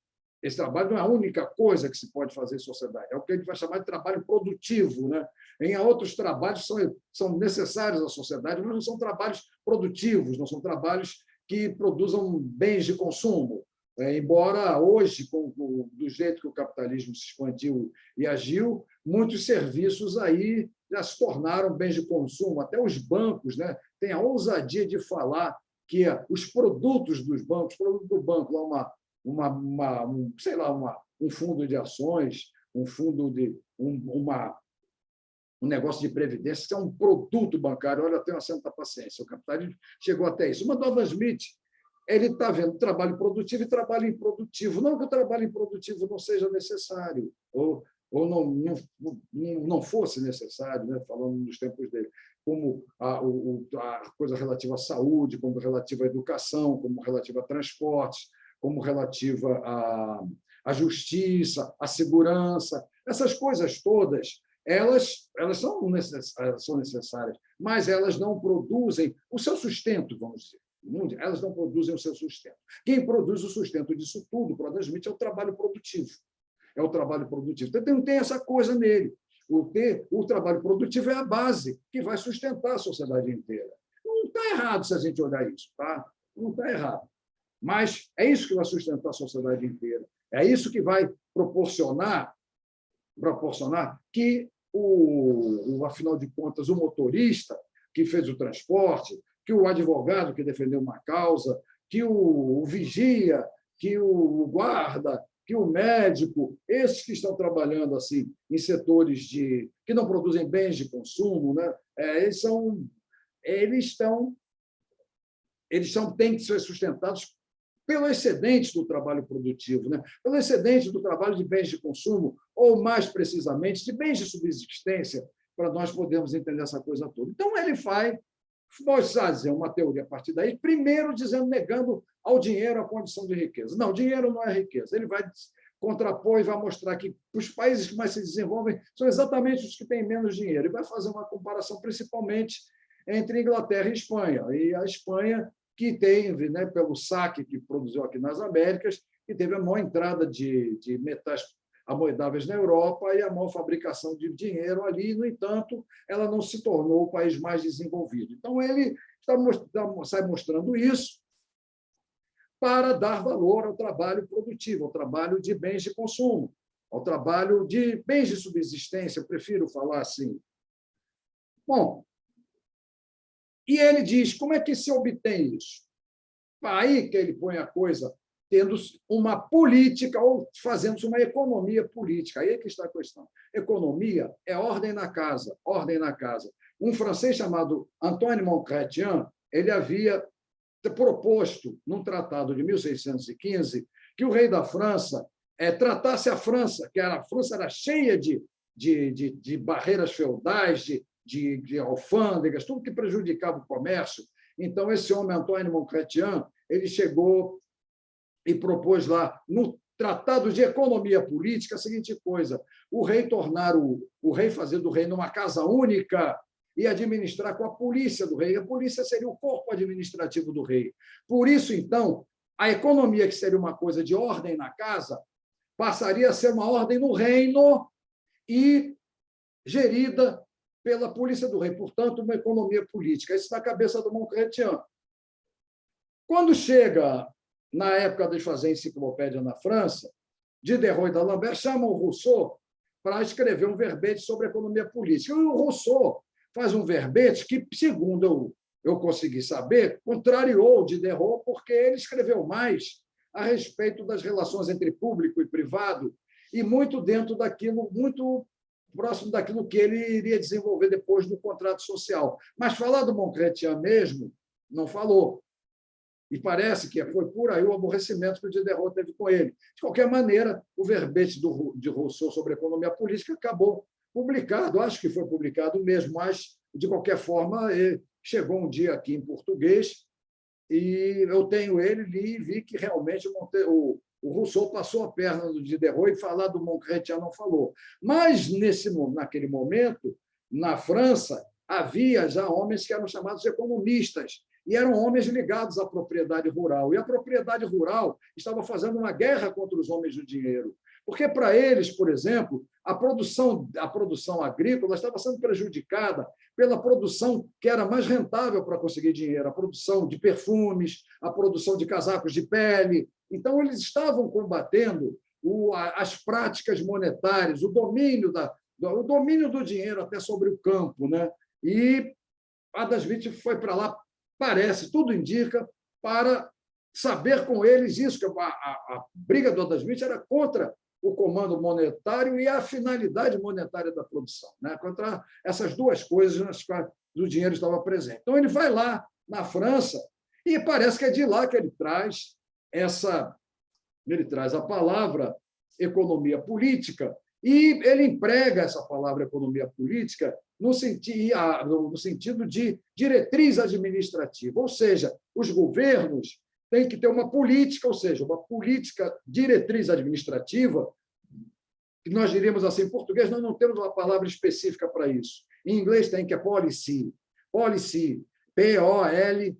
não é a única coisa que se pode fazer em sociedade, é o que a gente vai chamar de trabalho produtivo, né? Em outros trabalhos são necessários à sociedade, mas não são trabalhos produtivos, não são trabalhos que produzam bens de consumo. Embora hoje, do jeito que o capitalismo se expandiu e agiu, muitos serviços aí já se tornaram bens de consumo, até os bancos, né, têm a ousadia de falar que os produtos dos bancos, produto do banco, lá sei lá, um fundo de ações, um fundo de um negócio de previdência, que é um produto bancário. Olha, eu tenho uma certa paciência. O capitalismo chegou até isso. Mas o Adam Smith ele está vendo trabalho produtivo e trabalho improdutivo. Não que o trabalho improdutivo não seja necessário, ou não fosse necessário, né? Falando nos tempos dele, como a coisa relativa à saúde, como relativa à educação, como relativa a transportes, como relativa à justiça, à segurança. Essas coisas todas, elas são necessárias, mas elas não produzem o seu sustento, vamos dizer. Elas não produzem o seu sustento. Quem produz o sustento disso tudo, para o Adam Smith, é o trabalho produtivo. É o trabalho produtivo. Então, não tem essa coisa nele. O trabalho produtivo é a base que vai sustentar a sociedade inteira. Não está errado se a gente olhar isso, tá? Não está errado. Mas é isso que vai sustentar a sociedade inteira. É isso que vai proporcionar que, afinal de contas, o motorista que fez o transporte, que o advogado que defendeu uma causa, que o vigia, que o guarda, que o médico, esses que estão trabalhando assim em setores que não produzem bens de consumo, né? Eles têm que ser sustentados pelo excedente do trabalho produtivo, né? Pelo excedente do trabalho de bens de consumo, ou, mais precisamente, de bens de subsistência, para nós podermos entender essa coisa toda. Então, ele pode fazer uma teoria a partir daí, primeiro negando ao dinheiro a condição de riqueza. Não, dinheiro não é riqueza. Ele vai contrapor e vai mostrar que os países que mais se desenvolvem são exatamente os que têm menos dinheiro. E vai fazer uma comparação, principalmente, entre Inglaterra e Espanha. E a Espanha, que teve, né, pelo saque que produziu aqui nas Américas, que teve a maior entrada de metais amoedáveis na Europa e a maior fabricação de dinheiro ali. No entanto, ela não se tornou o país mais desenvolvido. Então, ele sai mostrando isso para dar valor ao trabalho produtivo, ao trabalho de bens de consumo, ao trabalho de bens de subsistência, eu prefiro falar assim. Bom, e ele diz, como é que se obtém isso? Aí que ele põe a coisa, tendo uma política ou fazendo-se uma economia política. Aí é que está a questão. Economia é ordem na casa, ordem na casa. Um francês chamado Antoine Monchrétien, ele havia proposto, num tratado de 1615, que o rei da França tratasse a França, que a França era cheia de barreiras feudais, de alfândegas, tudo que prejudicava o comércio. Então, esse homem, Antoine Monchrétien, ele chegou e propôs lá, no Tratado de Economia Política, a seguinte coisa: o rei fazer do reino uma casa única e administrar com a polícia do rei. A polícia seria o corpo administrativo do rei. Por isso, então, a economia, que seria uma coisa de ordem na casa, passaria a ser uma ordem no reino e gerida pela polícia do rei, portanto, uma economia política. Isso na cabeça do Monchrétien. Quando chega na época de fazer enciclopédia na França, Diderot e d'Alembert chamam o Rousseau para escrever um verbete sobre economia política. E o Rousseau faz um verbete que, segundo eu consegui saber, contrariou o Diderot, porque ele escreveu mais a respeito das relações entre público e privado e muito próximo daquilo que ele iria desenvolver depois do contrato social. Mas falar do Monchrétien mesmo, não falou. E parece que foi por aí o aborrecimento que o Diderot teve com ele. De qualquer maneira, o verbete de Rousseau sobre economia política acabou publicado, acho que foi publicado mesmo, mas, de qualquer forma, chegou um dia aqui em português e eu tenho ele, li e vi que realmente o Rousseau passou a perna do Diderot e falar do Monchrétien não falou. Mas, naquele momento, na França, havia já homens que eram chamados economistas, e eram homens ligados à propriedade rural. E a propriedade rural estava fazendo uma guerra contra os homens do dinheiro. Porque, para eles, por exemplo, a produção agrícola estava sendo prejudicada pela produção que era mais rentável para conseguir dinheiro, a produção de perfumes, a produção de casacos de pele. Então, eles estavam combatendo as práticas monetárias, o domínio do dinheiro até sobre o campo, né? E Adam Smith foi para lá, parece, tudo indica, para saber com eles isso, que a briga do Adam Smith era contra o comando monetário e a finalidade monetária da produção, né? Contra essas duas coisas nas quais o dinheiro estava presente. Então, ele vai lá na França e parece que é de lá que ele traz a palavra economia política, e ele emprega essa palavra economia política no sentido de diretriz administrativa, ou seja, os governos têm que ter uma política, ou seja, uma política diretriz administrativa, que nós diríamos assim, em português nós não temos uma palavra específica para isso. Em inglês tem que é policy, P-O-L-I-C-Y.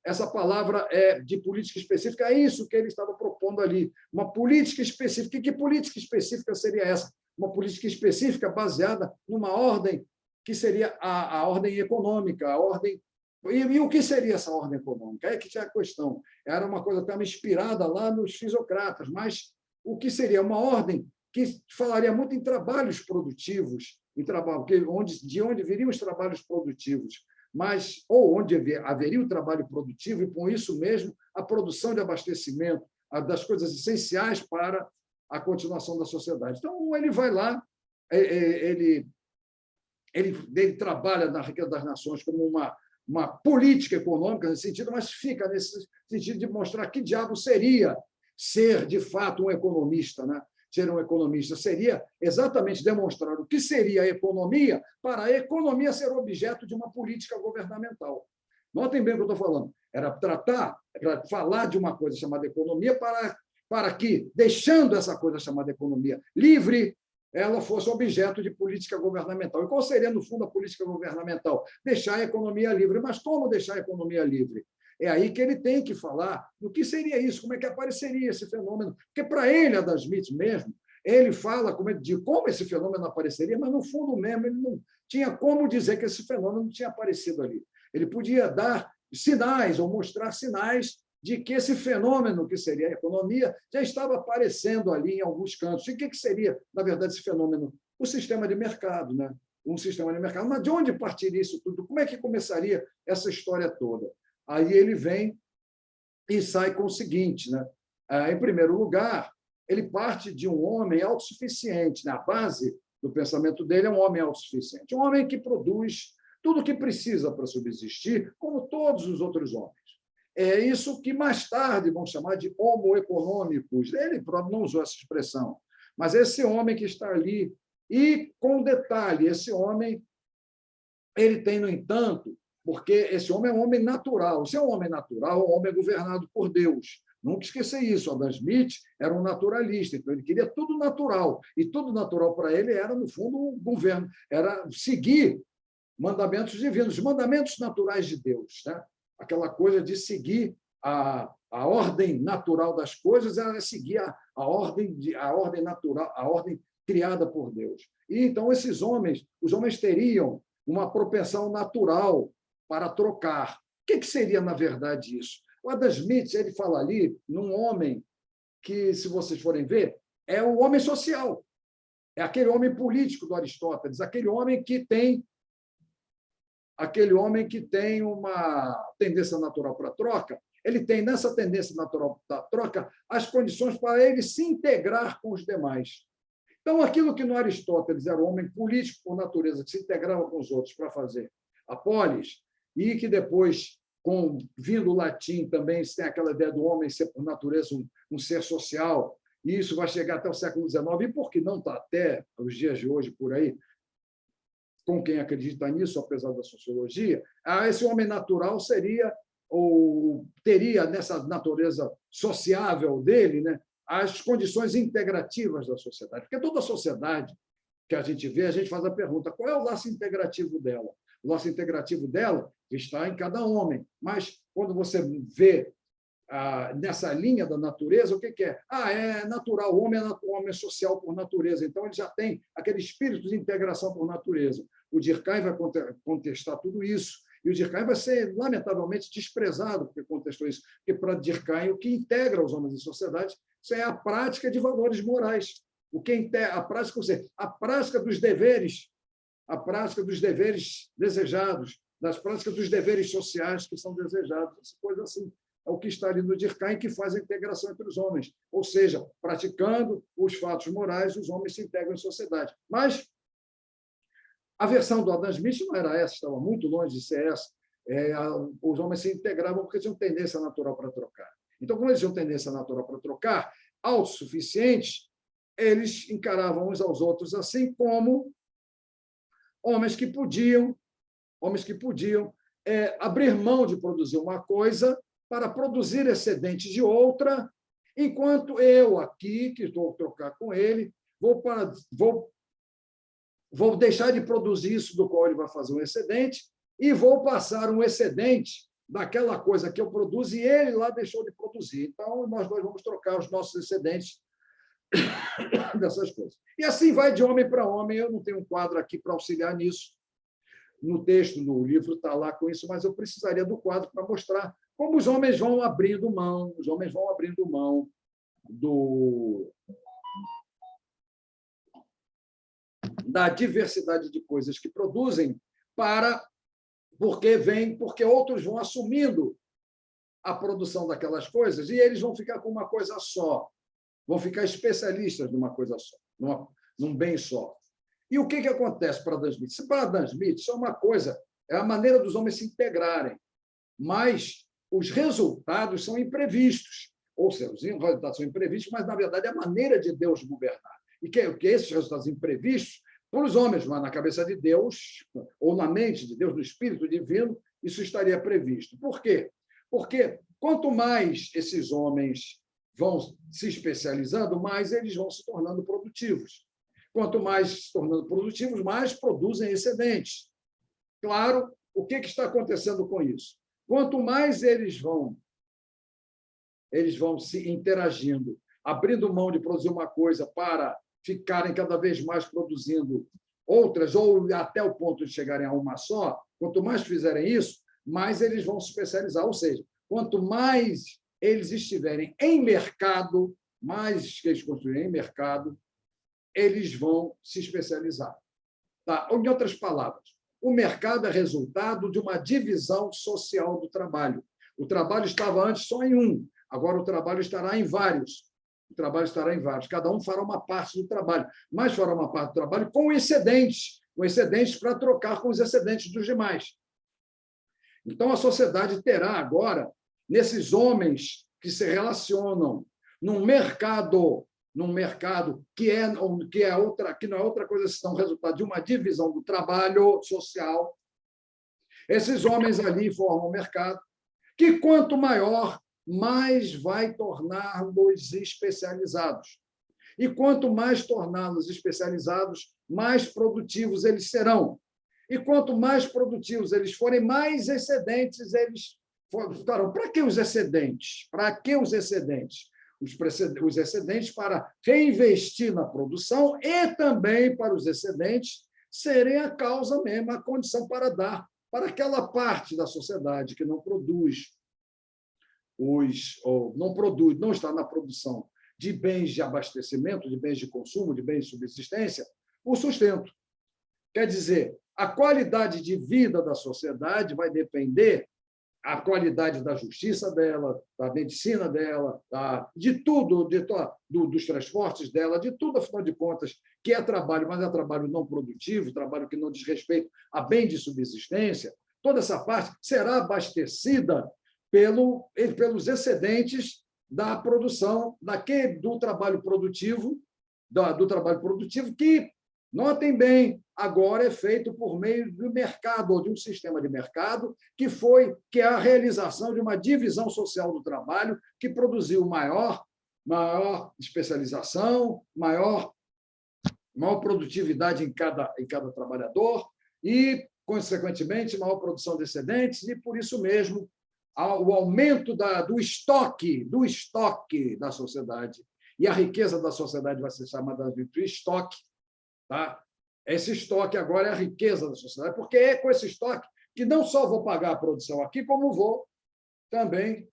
Essa palavra é de política específica, é isso que ele estava propondo ali, uma política específica. E que política específica seria essa? Uma política específica baseada numa ordem que seria a ordem econômica, a ordem. E o que seria essa ordem econômica? É que tinha a questão. Era uma coisa que estava inspirada lá nos fisiocratas, mas o que seria uma ordem que falaria muito em trabalhos produtivos, de onde viriam os trabalhos produtivos, ou onde haveria o trabalho produtivo, e, com isso mesmo, a produção de abastecimento, das coisas essenciais para a continuação da sociedade. Então, ele vai lá, ele trabalha na riqueza das nações como uma política econômica nesse sentido, mas fica nesse sentido de mostrar que diabo seria ser, de fato, um economista, né? Ser um economista seria exatamente demonstrar o que seria a economia para a economia ser objeto de uma política governamental. Notem bem o que eu estou falando. Era falar de uma coisa chamada economia para que, deixando essa coisa chamada economia livre, ela fosse objeto de política governamental. E qual seria, no fundo, a política governamental? Deixar a economia livre. Mas como deixar a economia livre? É aí que ele tem que falar do que seria isso, como é que apareceria esse fenômeno. Porque, para ele, Adam Smith mesmo, ele fala de como esse fenômeno apareceria, mas, no fundo mesmo, ele não tinha como dizer que esse fenômeno tinha aparecido ali. Ele podia dar sinais ou mostrar sinais de que esse fenômeno, que seria a economia, já estava aparecendo ali em alguns cantos. E o que seria, na verdade, esse fenômeno? O sistema de mercado, né? Um sistema de mercado. Mas de onde partiria isso tudo? Como é que começaria essa história toda? Aí ele vem e sai com o seguinte, né? Em primeiro lugar, ele parte de um homem autossuficiente, né? A base do pensamento dele é um homem autossuficiente, um homem que produz tudo o que precisa para subsistir, como todos os outros homens. É isso que mais tarde vão chamar de homo econômicos. Ele próprio não usou essa expressão, mas esse homem que está ali, e com detalhe, esse homem ele tem, no entanto, porque esse homem é um homem natural. Se é um homem natural, o homem é governado por Deus. Nunca esquecer isso. Adam Smith era um naturalista, então ele queria tudo natural. E tudo natural para ele era, no fundo, um governo, era seguir mandamentos divinos, mandamentos naturais de Deus, né? Aquela coisa de seguir a ordem natural das coisas, era seguir a ordem natural, a ordem criada por Deus. E então os homens teriam uma propensão natural para trocar. O que seria, na verdade, isso? O Adam Smith, ele fala ali num homem que, se vocês forem ver, é o homem social. É aquele homem político do Aristóteles, aquele homem que tem uma tendência natural para a troca. Ele tem, nessa tendência natural da troca, as condições para ele se integrar com os demais. Então, aquilo que no Aristóteles era o homem político por natureza, que se integrava com os outros para fazer a polis, e que depois, vindo do latim, também se tem aquela ideia do homem ser, por natureza, um ser social, e isso vai chegar até o século XIX, e por que não está até os dias de hoje por aí, com quem acredita nisso, apesar da sociologia, esse homem natural seria, ou teria nessa natureza sociável dele, né, as condições integrativas da sociedade, porque toda sociedade que a gente vê, a gente faz a pergunta: qual é o laço integrativo dela? O laço integrativo dela está em cada homem, mas quando você vê nessa linha da natureza, o que é? É natural, o homem é social por natureza, então ele já tem aquele espírito de integração por natureza. O Durkheim vai contestar tudo isso, e o Durkheim vai ser, lamentavelmente, desprezado porque contestou isso, porque para Durkheim o que integra os homens em sociedade isso é a prática de valores morais, a prática dos deveres, a prática dos deveres desejados, das práticas dos deveres sociais que são desejados, essa coisa assim. É o que está ali no Durkheim, que faz a integração entre os homens. Ou seja, praticando os fatos morais, os homens se integram em sociedade. Mas a versão do Adam Smith não era essa, estava muito longe de ser essa. Os homens se integravam porque tinham tendência natural para trocar. Então, como eles tinham tendência natural para trocar, autossuficientes, eles encaravam uns aos outros assim como homens que podiam abrir mão de produzir uma coisa para produzir excedentes de outra, enquanto eu aqui, que estou a trocar com ele, vou deixar de produzir isso do qual ele vai fazer um excedente e vou passar um excedente daquela coisa que eu produzo e ele lá deixou de produzir. Então, nós dois vamos trocar os nossos excedentes dessas coisas. E assim vai de homem para homem. Eu não tenho um quadro aqui para auxiliar nisso. No texto, no livro, está lá com isso, mas eu precisaria do quadro para mostrar como os homens vão abrindo mão, da diversidade de coisas que produzem porque outros vão assumindo a produção daquelas coisas e eles vão ficar com uma coisa só, vão ficar especialistas numa coisa só, num bem só. E o que acontece para Adam Smith? Para Adam Smith, isso é uma coisa, é a maneira dos homens se integrarem, mas os resultados são imprevistos. Ou seja, os resultados são imprevistos, mas, na verdade, é a maneira de Deus governar. E que esses resultados imprevistos, para os homens, mas na cabeça de Deus, ou na mente de Deus, no Espírito Divino, isso estaria previsto. Por quê? Porque quanto mais esses homens vão se especializando, mais eles vão se tornando produtivos. Quanto mais se tornando produtivos, mais produzem excedentes. Claro, o que está acontecendo com isso? Quanto mais eles vão se interagindo, abrindo mão de produzir uma coisa para ficarem cada vez mais produzindo outras, ou até o ponto de chegarem a uma só, quanto mais fizerem isso, mais eles vão se especializar. Ou seja, quanto mais eles estiverem em mercado, mais que eles construírem em mercado, eles vão se especializar. Tá? Em outras palavras, o mercado é resultado de uma divisão social do trabalho. O trabalho estava antes só em um, agora o trabalho estará em vários. Cada um fará uma parte do trabalho, mas fará uma parte do trabalho com excedentes para trocar com os excedentes dos demais. Então, a sociedade terá agora, nesses homens que se relacionam num mercado que não é outra coisa senão resultado de uma divisão do trabalho social. Esses homens ali formam um mercado que, quanto maior, mais vai torná-los especializados. E quanto mais torná-los especializados, mais produtivos eles serão. E quanto mais produtivos eles forem, mais excedentes eles farão. Para que os excedentes? Os excedentes para reinvestir na produção e também para os excedentes serem a causa mesmo, a condição para dar para aquela parte da sociedade que não produz, não está na produção de bens de abastecimento, de bens de consumo, de bens de subsistência, o sustento. Quer dizer, a qualidade de vida da sociedade vai depender a qualidade da justiça dela, da medicina dela, de tudo, dos transportes dela, de tudo, afinal de contas, que é trabalho, mas é trabalho não produtivo, trabalho que não diz respeito a bem de subsistência, toda essa parte será abastecida pelos excedentes da produção, do trabalho produtivo, que, notem bem, agora é feito por meio do mercado, ou de um sistema de mercado, que é a realização de uma divisão social do trabalho que produziu maior especialização, maior maior produtividade em cada trabalhador e, consequentemente, maior produção de excedentes e, por isso mesmo, o aumento do estoque da sociedade. E a riqueza da sociedade vai ser chamada de estoque. Tá? Esse estoque agora é a riqueza da sociedade, porque é com esse estoque que não só vou pagar a produção aqui, como vou também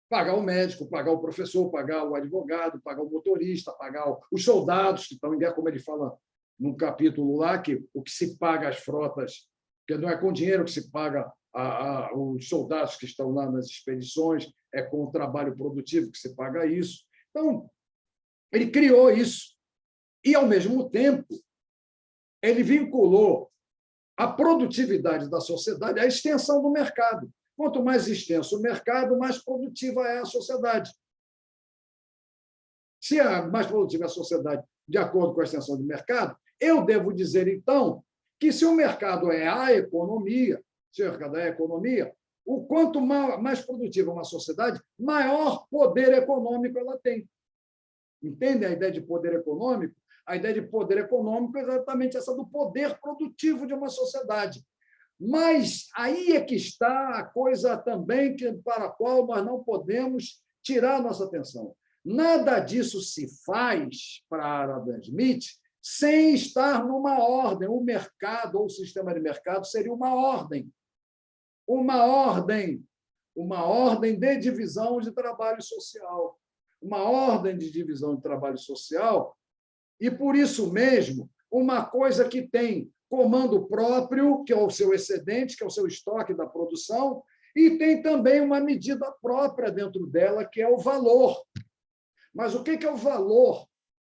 pagar o médico, pagar o professor, pagar o advogado, pagar o motorista, pagar os soldados que estão em guerra, como ele fala num capítulo lá, que o que se paga às frotas, que não é com dinheiro que se paga os soldados que estão lá nas expedições, é com o trabalho produtivo que se paga isso. Então, ele criou isso. E, ao mesmo tempo, ele vinculou a produtividade da sociedade à extensão do mercado. Quanto mais extenso o mercado, mais produtiva é a sociedade. Se é mais produtiva a sociedade, de acordo com a extensão do mercado, eu devo dizer, então, que se o mercado é a economia, o quanto mais produtiva uma sociedade, maior poder econômico ela tem. Entende a ideia de poder econômico? A ideia de poder econômico é exatamente essa do poder produtivo de uma sociedade. Mas aí é que está a coisa também para a qual nós não podemos tirar a nossa atenção. Nada disso se faz para Adam Smith sem estar numa ordem. O mercado ou o sistema de mercado seria uma ordem de divisão de trabalho social, e, por isso mesmo, uma coisa que tem comando próprio, que é o seu excedente, que é o seu estoque da produção, e tem também uma medida própria dentro dela, que é o valor. Mas o que é o valor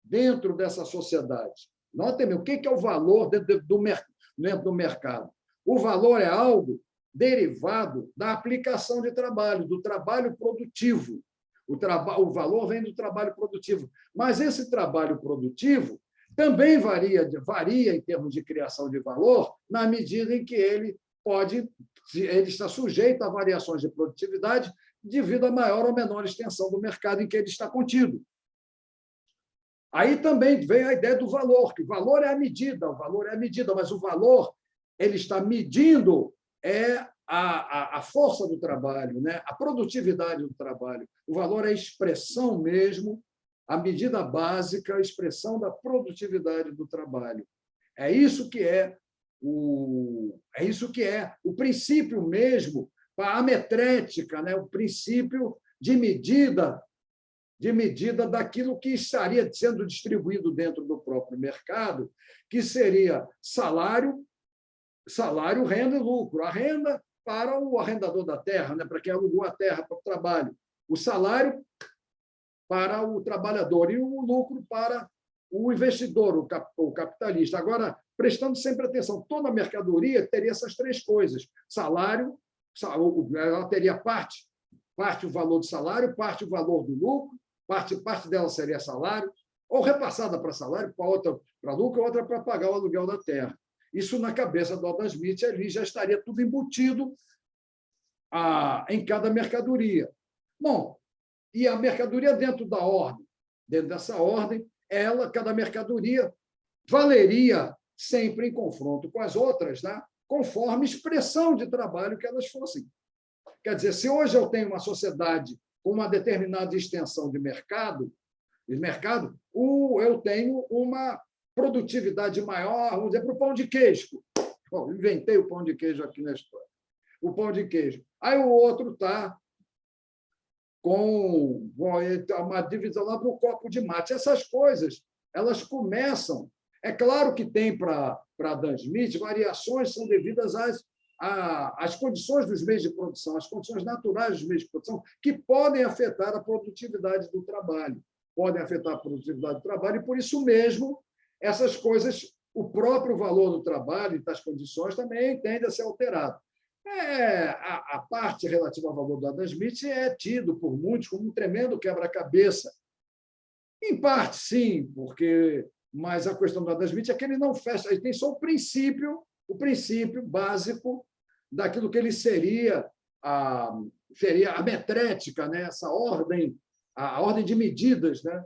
dentro dessa sociedade? Notem o que é o valor dentro do mercado. O valor é algo derivado da aplicação de trabalho, do trabalho produtivo. O valor vem do trabalho produtivo. Mas esse trabalho produtivo também varia em termos de criação de valor, na medida em que ele está sujeito a variações de produtividade devido à maior ou menor extensão do mercado em que ele está contido. Aí também vem a ideia do valor, que o valor é a medida, mas o valor ele está medindo a força do trabalho, né? A produtividade do trabalho. O valor é a expressão mesmo, a medida básica, a expressão da produtividade do trabalho. É isso que é o princípio mesmo, a metrética, né? O princípio de medida daquilo que estaria sendo distribuído dentro do próprio mercado, que seria salário, renda e lucro. A renda para o arrendador da terra, né? Para quem alugou a terra para o trabalho. O salário para o trabalhador e o lucro para o investidor, o capitalista. Agora, prestando sempre atenção, toda mercadoria teria essas três coisas. Salário, ela teria parte o valor do salário, parte o valor do lucro, parte dela seria salário, ou repassada para salário, para outra para lucro, outra para pagar o aluguel da terra. Isso, na cabeça do Adam Smith, ali já estaria tudo embutido em cada mercadoria. Bom, e a mercadoria dentro dessa ordem, cada mercadoria valeria sempre em confronto com as outras, né? Conforme expressão de trabalho que elas fossem. Quer dizer, se hoje eu tenho uma sociedade com uma determinada extensão de mercado, eu tenho uma produtividade maior, vamos dizer, para o pão de queijo. Bom, inventei o pão de queijo aqui na história. O pão de queijo. Aí o outro está com uma divisão lá para o copo de mate. Essas coisas, elas começam... É claro que tem para Adam Smith variações são devidas às condições dos meios de produção, às condições naturais dos meios de produção, que podem afetar a produtividade do trabalho. E, por isso mesmo, essas coisas, o próprio valor do trabalho e das condições também tende a ser alterado. A parte relativa ao valor do Adam Smith é tido por muitos como um tremendo quebra-cabeça. Em parte, sim, mas a questão do Adam Smith é que ele não fecha, ele tem só o princípio básico daquilo que ele seria a metrética, né? Essa ordem, a ordem de medidas, né?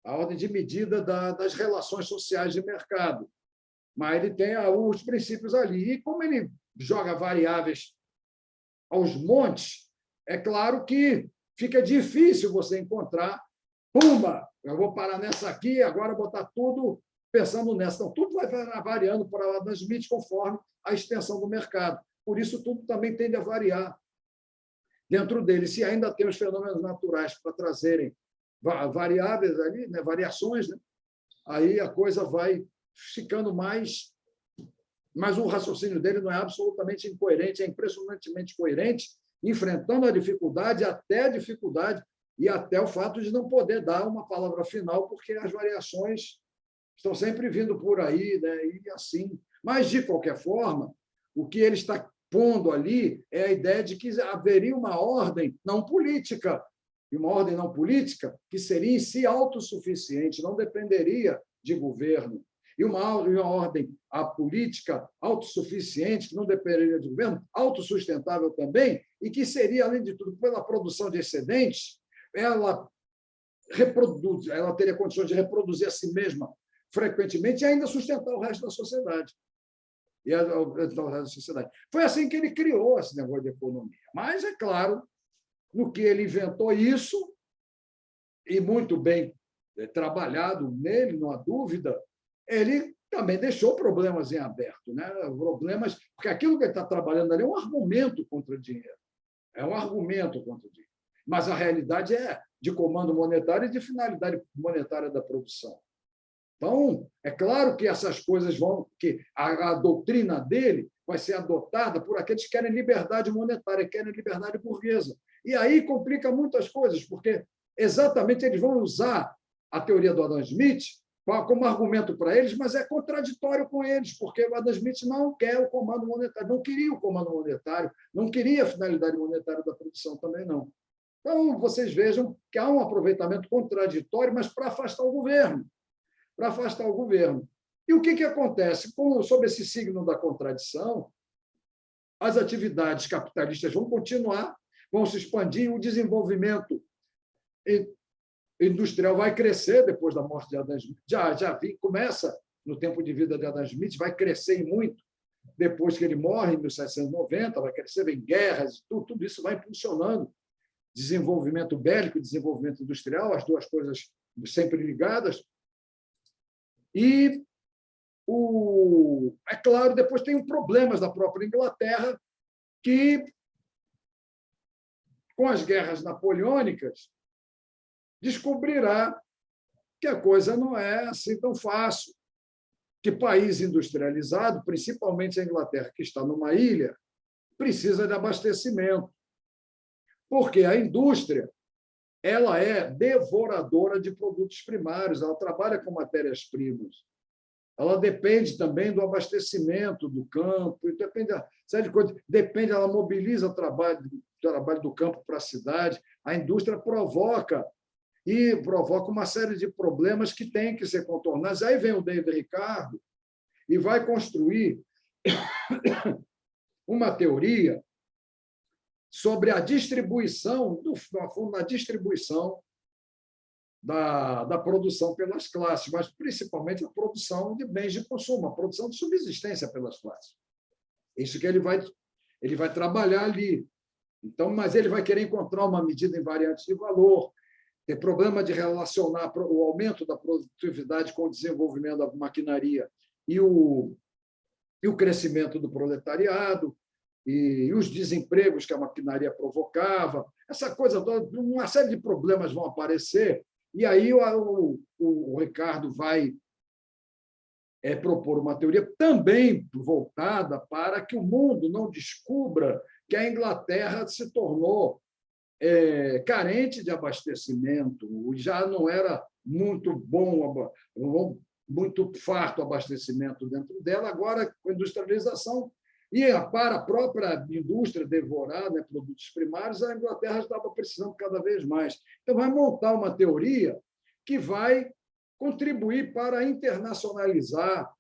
a ordem de medida das relações sociais de mercado. Mas ele tem os princípios ali. E como ele joga variáveis aos montes, é claro que fica difícil você encontrar, pumba, eu vou parar nessa aqui, agora botar tudo pensando nessa. Então, tudo vai variando para Adam Smith conforme a extensão do mercado. Por isso, tudo também tende a variar dentro dele. Se ainda tem os fenômenos naturais para trazerem variáveis ali, né, variações, né, aí a coisa vai ficando mais... Mas o raciocínio dele não é absolutamente incoerente, é impressionantemente coerente, enfrentando a dificuldade e até o fato de não poder dar uma palavra final, porque as variações estão sempre vindo por aí, né? E assim. Mas, de qualquer forma, o que ele está pondo ali é a ideia de que haveria uma ordem não política, e uma ordem não política que seria em si autossuficiente, não dependeria de governo, e uma ordem política autossuficiente, que não dependeria de governo, autossustentável também, e que seria, além de tudo, pela produção de excedentes, ela teria condições de reproduzir a si mesma frequentemente e ainda sustentar o resto da sociedade. Foi assim que ele criou esse negócio de economia. Mas, é claro, no que ele inventou isso, e muito bem trabalhado nele, não há dúvida, ele também deixou problemas em aberto, né? Problemas, porque aquilo que ele está trabalhando ali é um argumento contra o dinheiro. É um argumento contra o dinheiro. Mas a realidade é de comando monetário e de finalidade monetária da produção. Então, é claro que essas coisas que a doutrina dele vai ser adotada por aqueles que querem liberdade monetária, querem liberdade burguesa. E aí complica muitas coisas, porque exatamente eles vão usar a teoria do Adam Smith como argumento para eles, mas é contraditório com eles, porque o Adam Smith não quer o comando monetário, não queria o comando monetário, não queria a finalidade monetária da produção também não. Então, vocês vejam que há um aproveitamento contraditório, mas para afastar o governo. Para afastar o governo. E o que acontece? Sob esse signo da contradição, as atividades capitalistas vão continuar, vão se expandir, o desenvolvimento industrial vai crescer depois da morte de Adam Smith. Começa no tempo de vida de Adam Smith, vai crescer e muito depois que ele morre, em 1790, vai crescer, vem guerras, tudo isso vai impulsionando desenvolvimento bélico e desenvolvimento industrial, as duas coisas sempre ligadas. E, é claro, depois tem problemas da própria Inglaterra, que, com as guerras napoleônicas, descobrirá que a coisa não é assim tão fácil, que país industrializado, principalmente a Inglaterra, que está numa ilha, precisa de abastecimento, porque a indústria ela é devoradora de produtos primários, ela trabalha com matérias-primas. Ela depende também do abastecimento do campo, depende, ela mobiliza o trabalho do campo para a cidade. A indústria provoca uma série de problemas que têm que ser contornados. Aí vem o David Ricardo e vai construir uma teoria sobre a distribuição, da produção pelas classes, mas principalmente a produção de bens de consumo, a produção de subsistência pelas classes. Isso que ele vai trabalhar ali. Então, mas ele vai querer encontrar uma medida invariante de valor, ter problema de relacionar o aumento da produtividade com o desenvolvimento da maquinaria e o crescimento do proletariado, e os desempregos que a maquinaria provocava, essa coisa toda, uma série de problemas vão aparecer, e aí o Ricardo vai propor uma teoria também voltada para que o mundo não descubra que a Inglaterra se tornou carente de abastecimento, já não era muito bom, muito farto o abastecimento dentro dela, agora com a industrialização e para a própria indústria devorar, né, produtos primários, a Inglaterra estava precisando cada vez mais. Então, vai montar uma teoria que vai contribuir para internacionalizar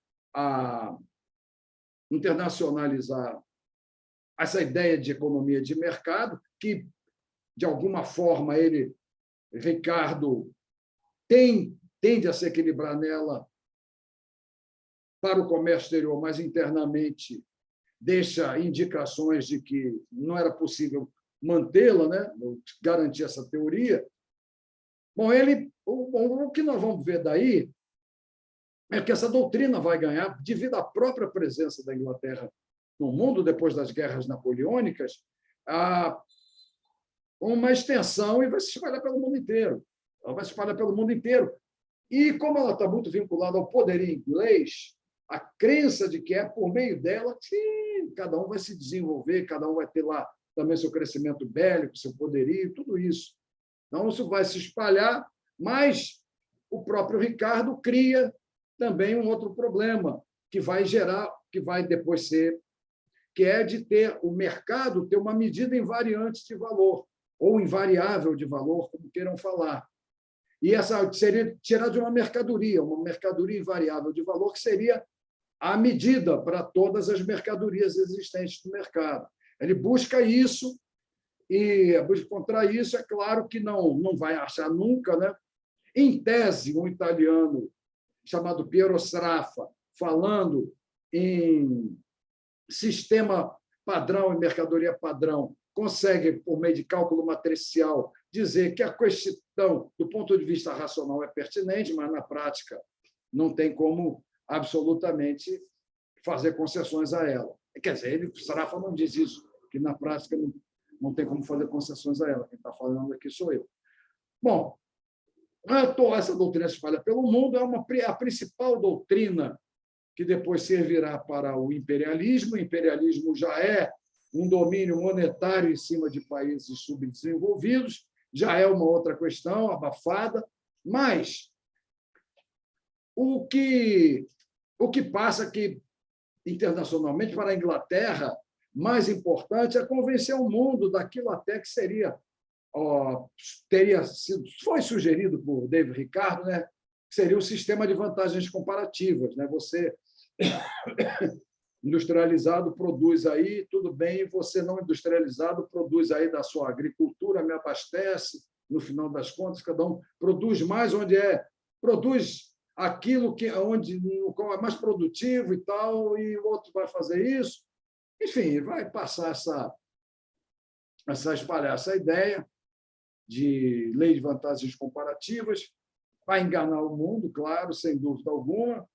essa ideia de economia de mercado, que, de alguma forma, Ricardo, tem tende a se equilibrar nela para o comércio exterior, mas internamente deixa indicações de que não era possível mantê-la, né? Garantir essa teoria. Bom, o que nós vamos ver daí é que essa doutrina vai ganhar, devido à própria presença da Inglaterra no mundo, depois das guerras napoleônicas, uma extensão e vai se espalhar pelo mundo inteiro. Ela vai se espalhar pelo mundo inteiro. E, como ela está muito vinculada ao poderio inglês, a crença de que é por meio dela que cada um vai se desenvolver, cada um vai ter lá também seu crescimento bélico, seu poderio, tudo isso. Então, isso vai se espalhar, mas o próprio Ricardo cria também um outro problema que vai gerar, que vai depois ser, que é de ter o mercado ter uma medida invariante de valor, ou invariável de valor, como queiram falar. E essa seria tirar de uma mercadoria invariável de valor, que seria a medida para todas as mercadorias existentes no mercado. Ele busca isso, e busca encontrar isso, é claro que não vai achar nunca, né? Em tese, um italiano chamado Piero Sraffa, falando em sistema padrão e mercadoria padrão, consegue, por meio de cálculo matricial, dizer que a questão, do ponto de vista racional, é pertinente, mas, na prática, não tem como absolutamente fazer concessões a ela. Quer dizer, Sraffa não diz isso, que, na prática, não tem como fazer concessões a ela. Quem está falando aqui sou eu. Bom, essa doutrina se espalha pelo mundo, é a principal doutrina que depois servirá para o imperialismo. O imperialismo já é um domínio monetário em cima de países subdesenvolvidos, já é uma outra questão abafada, mas o que passa que, internacionalmente, para a Inglaterra, mais importante é convencer o mundo daquilo até que foi sugerido por David Ricardo, né? Que seria o sistema de vantagens comparativas, né? Você industrializado produz aí, tudo bem, você não industrializado produz aí da sua agricultura, me abastece, no final das contas, cada um produz mais produz aquilo no qual é mais produtivo e tal, e o outro vai fazer isso. Enfim, vai passar espalhar essa ideia de lei de vantagens comparativas, vai enganar o mundo, claro, sem dúvida alguma.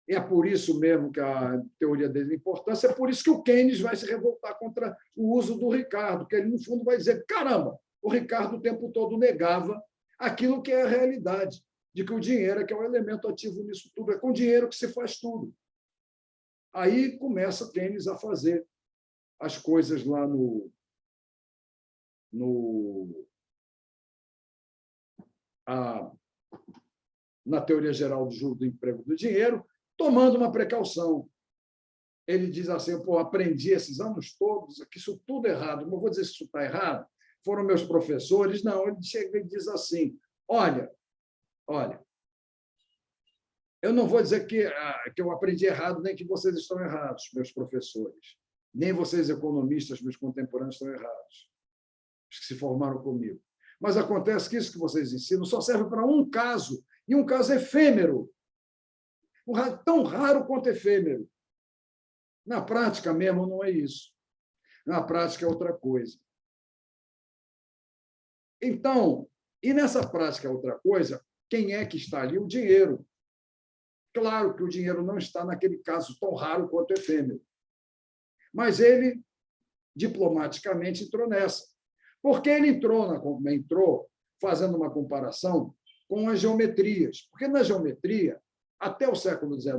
E é por isso mesmo que a teoria dele é importância, é por isso que o Keynes vai se revoltar contra o uso do Ricardo, que ele, no fundo, vai dizer: caramba, o Ricardo o tempo todo negava aquilo que é a realidade, de que o dinheiro é que é o elemento ativo nisso tudo, é com dinheiro que se faz tudo. Aí começa Keynes a fazer as coisas lá na teoria geral do juro do emprego do dinheiro, tomando uma precaução. Ele diz assim: aprendi esses anos todos que isso tudo é errado. Não vou dizer se isso está errado, foram meus professores. Não, ele chega e diz assim: olha, eu não vou dizer que eu aprendi errado, nem que vocês estão errados, meus professores. Nem vocês, economistas, meus contemporâneos, estão errados, os que se formaram comigo. Mas acontece que isso que vocês ensinam só serve para um caso, e um caso efêmero, tão raro quanto efêmero. Na prática mesmo não é isso. Na prática é outra coisa. Então, e nessa prática é outra coisa, quem é que está ali? O dinheiro. Claro que o dinheiro não está naquele caso tão raro quanto efêmero. Mas ele, diplomaticamente, entrou nessa. Porque ele entrou fazendo uma comparação com as geometrias. Porque na geometria, até o século XIX,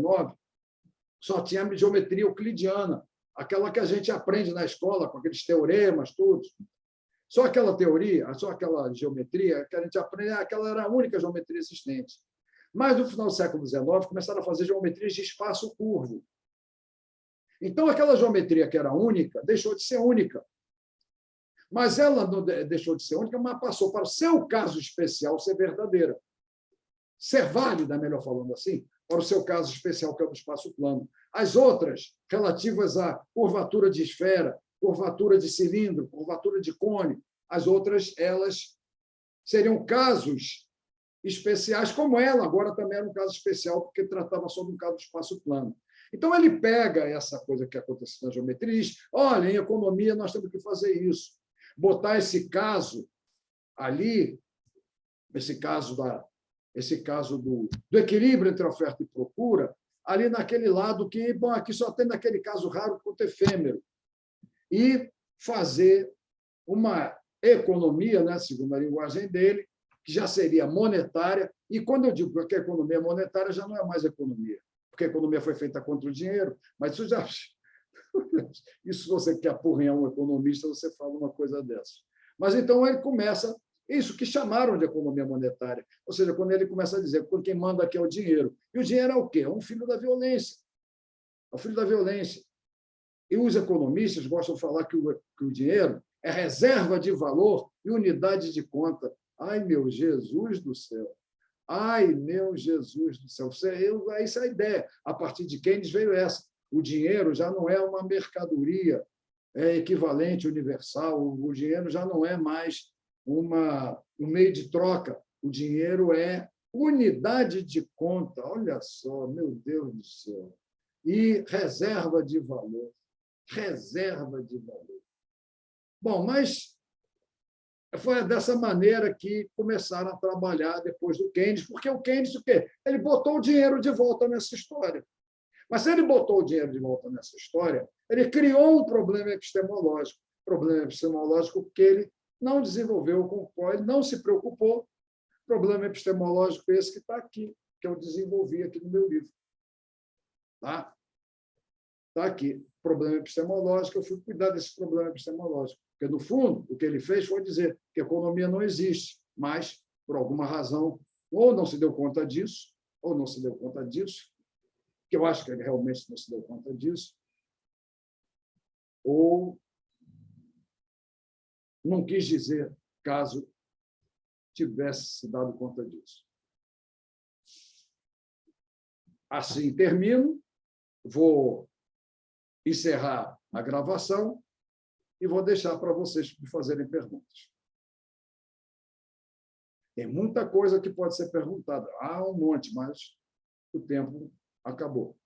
só tinha geometria euclidiana, aquela que a gente aprende na escola, com aqueles teoremas, tudo. Só aquela teoria, só aquela geometria que a gente aprende, aquela era a única geometria existente. Mas, no final do século XIX, começaram a fazer geometrias de espaço curvo. Então, aquela geometria que era única, deixou de ser única. Mas ela não deixou de ser única, mas passou para o seu caso especial ser verdadeira. Ser válida, melhor falando assim, para o seu caso especial, que é o do espaço plano. As outras, relativas à curvatura de esfera, curvatura de cilindro, curvatura de cone, as outras, elas seriam casos especiais, como ela agora também era um caso especial, porque tratava só de um caso do espaço plano. Então, ele pega essa coisa que acontece na geometria e diz: olha, em economia nós temos que fazer isso. Botar esse caso ali, esse caso do equilíbrio entre oferta e procura, ali naquele lado que, bom, aqui só tem naquele caso raro quanto efêmero. E fazer uma economia, né, segundo a linguagem dele, que já seria monetária. E quando eu digo que a economia monetária, já não é mais economia, porque a economia foi feita contra o dinheiro, mas isso já... Isso, se você quer apurrinhar um economista, você fala uma coisa dessa. Mas, então, ele começa isso que chamaram de economia monetária, ou seja, quando ele começa a dizer que quem manda aqui é o dinheiro. E o dinheiro é o quê? É um filho da violência. É o filho da violência. E os economistas gostam de falar que o dinheiro é reserva de valor e unidade de conta. Ai, meu Jesus do céu! Ai, meu Jesus do céu! Essa é a ideia. A partir de Keynes veio essa. O dinheiro já não é uma mercadoria equivalente, universal. O dinheiro já não é mais um meio de troca. O dinheiro é unidade de conta. Olha só, meu Deus do céu! E reserva de valor. Reserva de valor. Bom, mas foi dessa maneira que começaram a trabalhar depois do Keynes, porque o Keynes, o quê? Ele botou o dinheiro de volta nessa história. Mas se ele botou o dinheiro de volta nessa história, ele criou um problema epistemológico. Problema epistemológico porque ele não desenvolveu, com o qual ele não se preocupou. Problema epistemológico esse que está aqui, que eu desenvolvi aqui no meu livro. Tá? Está aqui. Problema epistemológico, eu fui cuidar desse problema epistemológico. Porque, no fundo, o que ele fez foi dizer que a economia não existe, mas, por alguma razão, ou não se deu conta disso, ou não se deu conta disso, que eu acho que ele realmente não se deu conta disso, ou não quis dizer caso tivesse se dado conta disso. Assim termino, vou encerrar a gravação e vou deixar para vocês me fazerem perguntas. Tem muita coisa que pode ser perguntada. Há um monte, mas o tempo acabou.